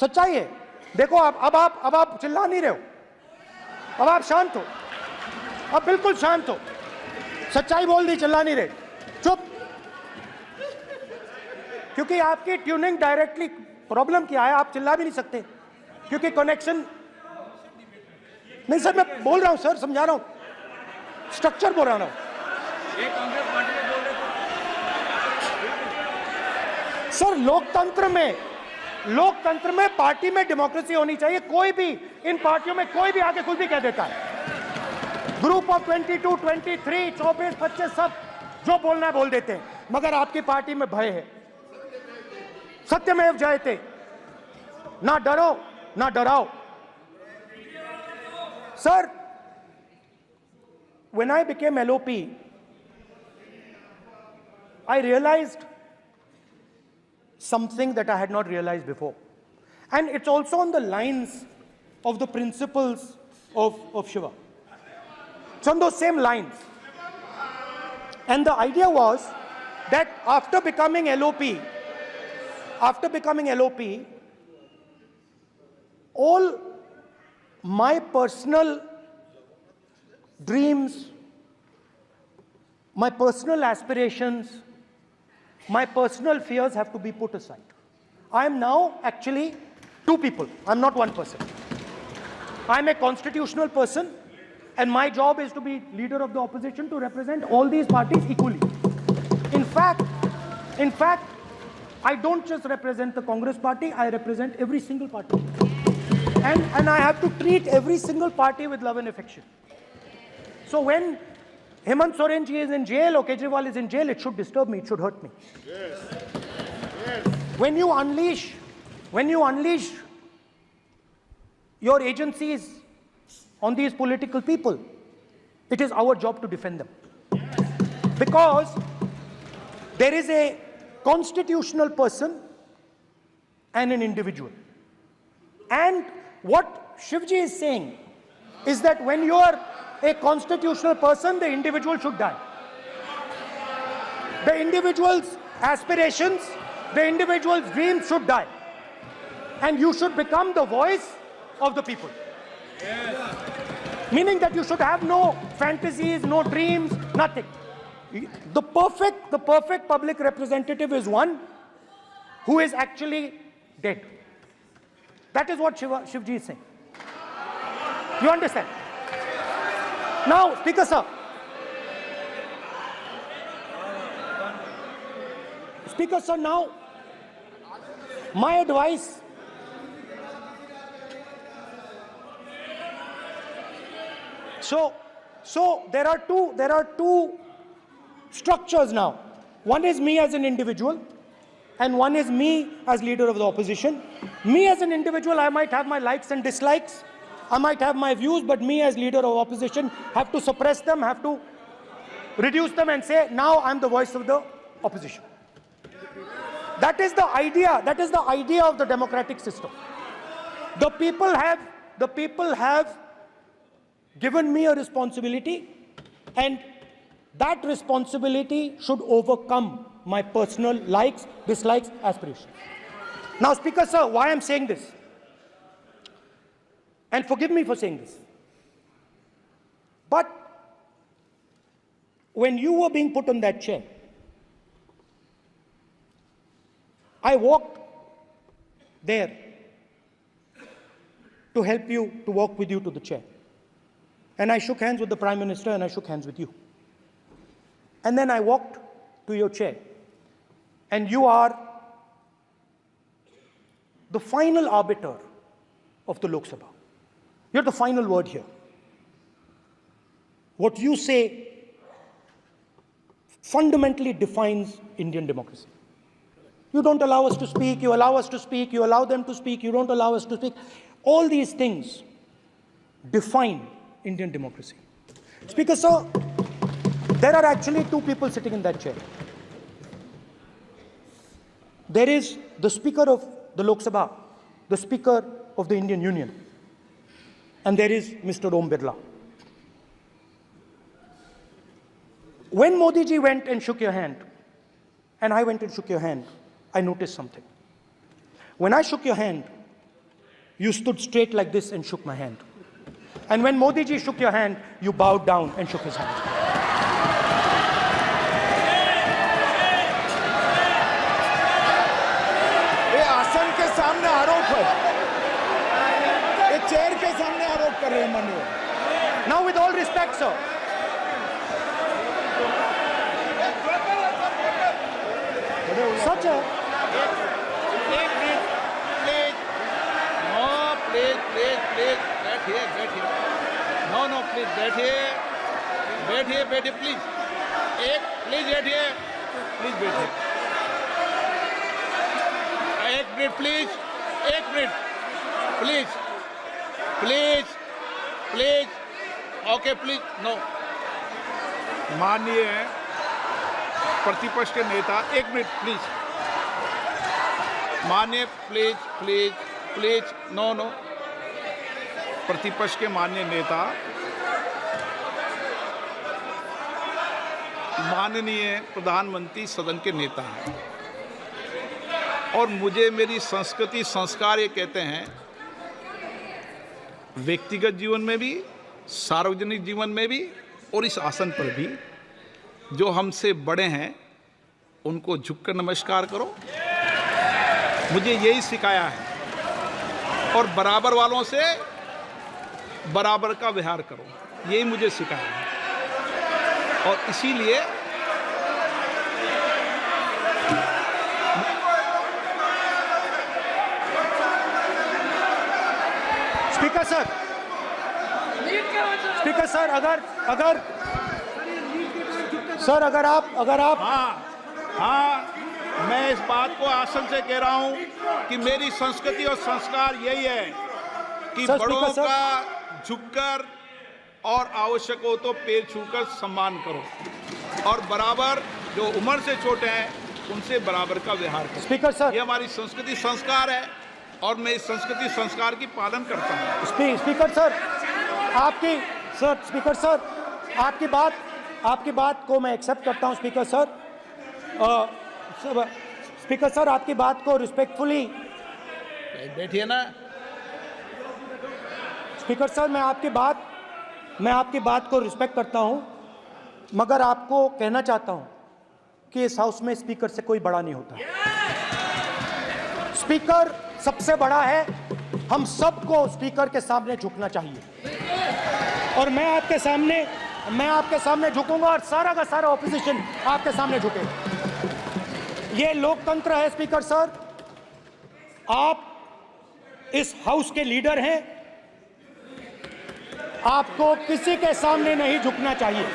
सच्चाई है। देखो अब आप चिल्ला नहीं रहे हो, अब आप शांत हो, अब बिल्कुल शांत हो, सच्चाई बोल दी, चिल्ला नहीं रहे, चुप। क्योंकि आपकी ट्यूनिंग डायरेक्टली प्रॉब्लम क्या है, आप चिल्ला भी नहीं सकते क्योंकि कनेक्शन नहीं। सर मैं बोल रहा हूं, सर समझा रहा हूं, स्ट्रक्चर बोल रहा हूं। सर लोकतंत्र में पार्टी में डेमोक्रेसी होनी चाहिए। कोई भी इन पार्टियों में कोई भी आके कुछ भी कह देता है। ग्रुप ऑफ 22, 23, 24, 25 सब जो बोलना है बोल देते हैं, मगर आपकी पार्टी में भय है। सत्यमेव जयते, ना डरो ना डराओ। Sir, when I became LOP, I realized something that I had not realized before. And it's also on the lines of the principles of Shiva. It's on those same lines. And the idea was that after becoming LOP, all my personal dreams, my personal aspirations, my personal fears have to be put aside. I am now actually two people. I'm not one person. I'm a constitutional person, and my job is to be leader of the opposition, to represent all these parties equally. In fact, I don't just represent the Congress party, I represent every single party. And I have to treat every single party with love and affection. So when Hemant Soren ji is in jail or Kejriwal is in jail, it should disturb me, it should hurt me. Yes. Yes. When you unleash your agencies on these political people, it is our job to defend them. Because there is a constitutional person and an individual. And what Shivji is saying is that when you are a constitutional person, the individual should die. The individual's aspirations, the individual's dreams should die. And you should become the voice of the people. Yes. Meaning that you should have no fantasies, no dreams, nothing. The perfect public representative is one who is actually dead. That is what Shivji is saying. You understand? Now, Speaker sir. Speaker sir, now, my advice. So there are two structures now. One is me as an individual, and one is me as leader of the opposition. Me as an individual, I might have my likes and dislikes. I might have my views, but me as leader of opposition have to suppress them, have to reduce them and say, now I'm the voice of the opposition. That is the idea. That is the idea of the democratic system. The people have given me a responsibility, and that responsibility should overcome my personal likes, dislikes, aspirations. Now, Speaker sir, why I'm saying this, and forgive me for saying this, but when you were being put on that chair, I walked there to help you, to walk with you to the chair. And I shook hands with the Prime Minister, and I shook hands with you. And then I walked to your chair. And you are the final arbiter of the Lok Sabha. You're the final word here. What you say fundamentally defines Indian democracy. You don't allow us to speak, you allow us to speak, you allow them to speak, you don't allow us to speak. All these things define Indian democracy. Speaker sir, there are actually two people sitting in that chair. There is the Speaker of the Lok Sabha, the Speaker of the Indian Union, and there is Mr. Om Birla. When Modi ji went and shook your hand, and I went and shook your hand, I noticed something. When I shook your hand, you stood straight like this and shook my hand. And when Modi ji shook your hand, you bowed down and shook his hand. ये आसन के सामने आरोप है, ये chair के सामने आरोप कर रहे हैं माननीय। Now, with all respect, sir. Such a... बैठिए, प्लीज। प्लीज बैठिए, प्लीज बैठिए। एक मिनट प्लीज, एक minute please. Okay please, no. माननीय प्रतिपक्ष के नेता, एक मिनट प्लीज। माननीय प्लीज, नो। प्रतिपक्ष के माननीय नेता, माननीय प्रधानमंत्री सदन के नेता हैं, और मुझे मेरी संस्कृति संस्कार ये कहते हैं, व्यक्तिगत जीवन में भी, सार्वजनिक जीवन में भी, और इस आसन पर भी, जो हमसे बड़े हैं उनको झुककर नमस्कार करो। मुझे यही सिखाया है, और बराबर वालों से बराबर का व्यवहार करो, यही मुझे सिखाया है। और इसीलिए स्पीकर सर, अगर आप हाँ, मैं इस बात को आसन से कह रहा हूं कि मेरी संस्कृति और संस्कार यही है कि बड़ों का झुककर और आवश्यक हो तो पैर छूकर सम्मान करो, और बराबर जो उम्र से छोटे हैं उनसे बराबर का व्यवहार करो। स्पीकर सर, ये हमारी संस्कृति संस्कार है, और मैं इस संस्कृति संस्कार की पालन करता हूँ। स्पीकर सर, आपकी बात को मैं एक्सेप्ट करता हूँ। स्पीकर सर, आपकी बात को रिस्पेक्टफुली, बैठिए ना। स्पीकर सर, मैं आपकी बात को रिस्पेक्ट करता हूं, मगर आपको कहना चाहता हूं कि इस हाउस में स्पीकर से कोई बड़ा नहीं होता। स्पीकर सबसे बड़ा है, हम सबको स्पीकर के सामने झुकना चाहिए और मैं आपके सामने झुकूंगा और सारा का सारा ऑपोजिशन आपके सामने झुकेगा। ये लोकतंत्र है स्पीकर सर, आप इस हाउस के लीडर हैं, आपको किसी के सामने नहीं झुकना चाहिए।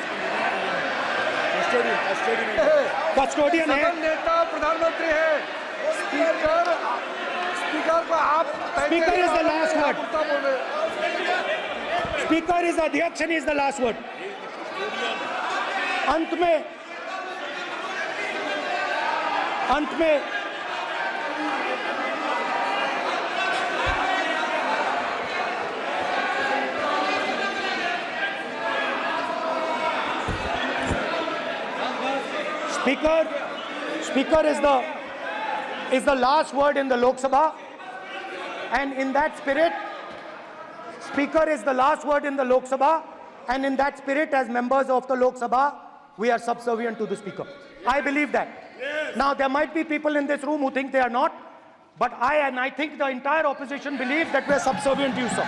कस्टोडियन है, नेता प्रधानमंत्री है, स्पीकर को आप speaker is the last word, speaker is अध्यक्ष and is the last word. अंत में Speaker is the last word in the Lok Sabha, and in that spirit, Speaker is the last word in the Lok Sabha, and in that spirit, as members of the Lok Sabha, we are subservient to the Speaker. I believe that. Now, there might be people in this room who think they are not, but I think the entire opposition believes that we are subservient to you, sir.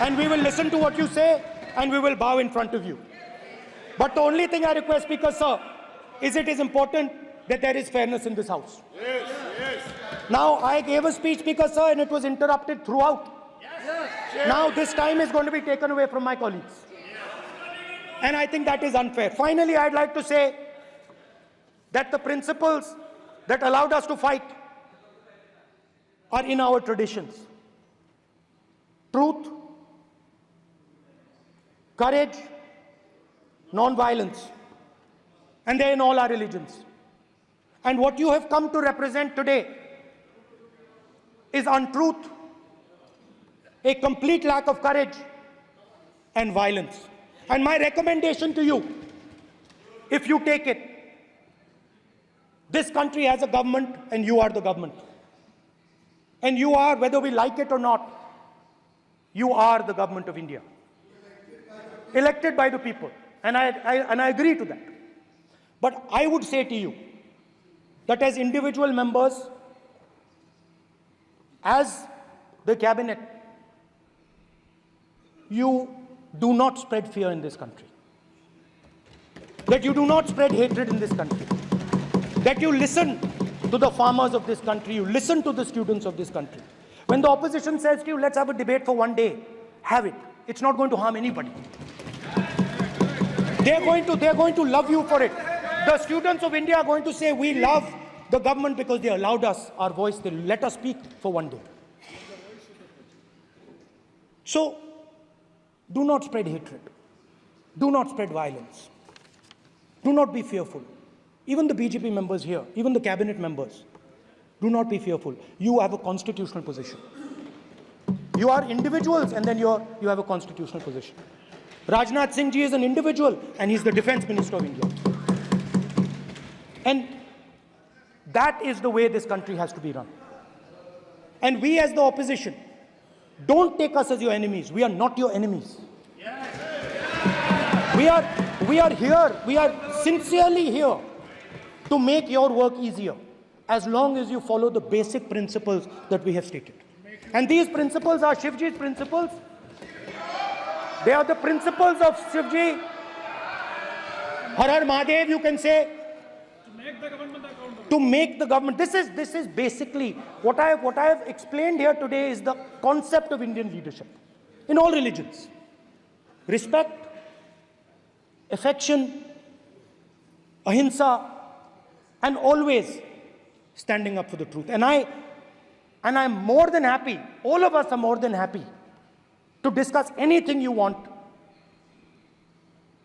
And we will listen to what you say, and we will bow in front of you. But the only thing I request, Speaker, sir, is it is important that there is fairness in this house. Yes, yes. Now, I gave a speech, Speaker, sir, and it was interrupted throughout. Yes. Now, this time is going to be taken away from my colleagues. And I think that is unfair. Finally, I'd like to say that the principles that allowed us to fight are in our traditions. Truth, courage, non-violence. And they're in all our religions. And what you have come to represent today is untruth, a complete lack of courage, and violence. And my recommendation to you, if you take it, this country has a government and you are the government. And you are, whether we like it or not, you are the government of India. Elected by the people. And I agree to that. But I would say to you that as individual members, as the cabinet, you do not spread fear in this country. That you do not spread hatred in this country. That you listen to the farmers of this country, you listen to the students of this country. When the opposition says to you, let's have a debate for one day, have it. It's not going to harm anybody. They're going to love you for it. The students of India are going to say, we love the government because they allowed us our voice, they let us speak for one day. So, do not spread hatred. Do not spread violence. Do not be fearful. Even the BJP members here, even the cabinet members, do not be fearful. You have a constitutional position. You are individuals and then you have a constitutional position. Rajnath Singh ji is an individual and he's the Defense Minister of India. And that is the way this country has to be run. And we as the opposition, don't take us as your enemies. We are not your enemies. We are here, we are sincerely here to make your work easier, as long as you follow the basic principles that we have stated. And these principles are Shivji's principles. They are the principles of Shivji. Har Har Mahadev, you can say. To make the government. This is basically what I have explained here today is the concept of Indian leadership in all religions. Respect, affection, ahimsa, and always standing up for the truth. And I'm more than happy, all of us are more than happy to discuss anything you want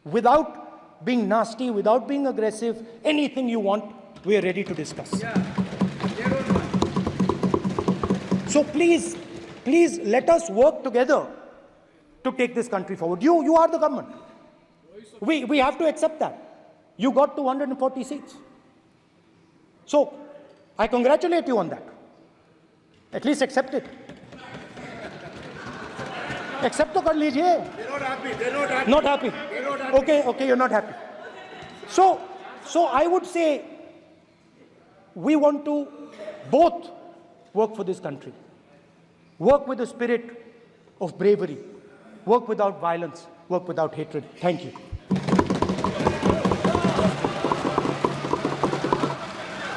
without being nasty, without being aggressive, anything you want, we are ready to discuss. So please let us work together to take this country forward. You are the government. We have to accept that. You got 240 seats. So I congratulate you on that. At least accept it. Accept to kar lijiye. They're not happy. They're not happy. Not happy. They're not happy. Okay, you're not happy. So I would say we want to both work for this country. work with a spirit of bravery, work without violence, work without hatred. Thank you.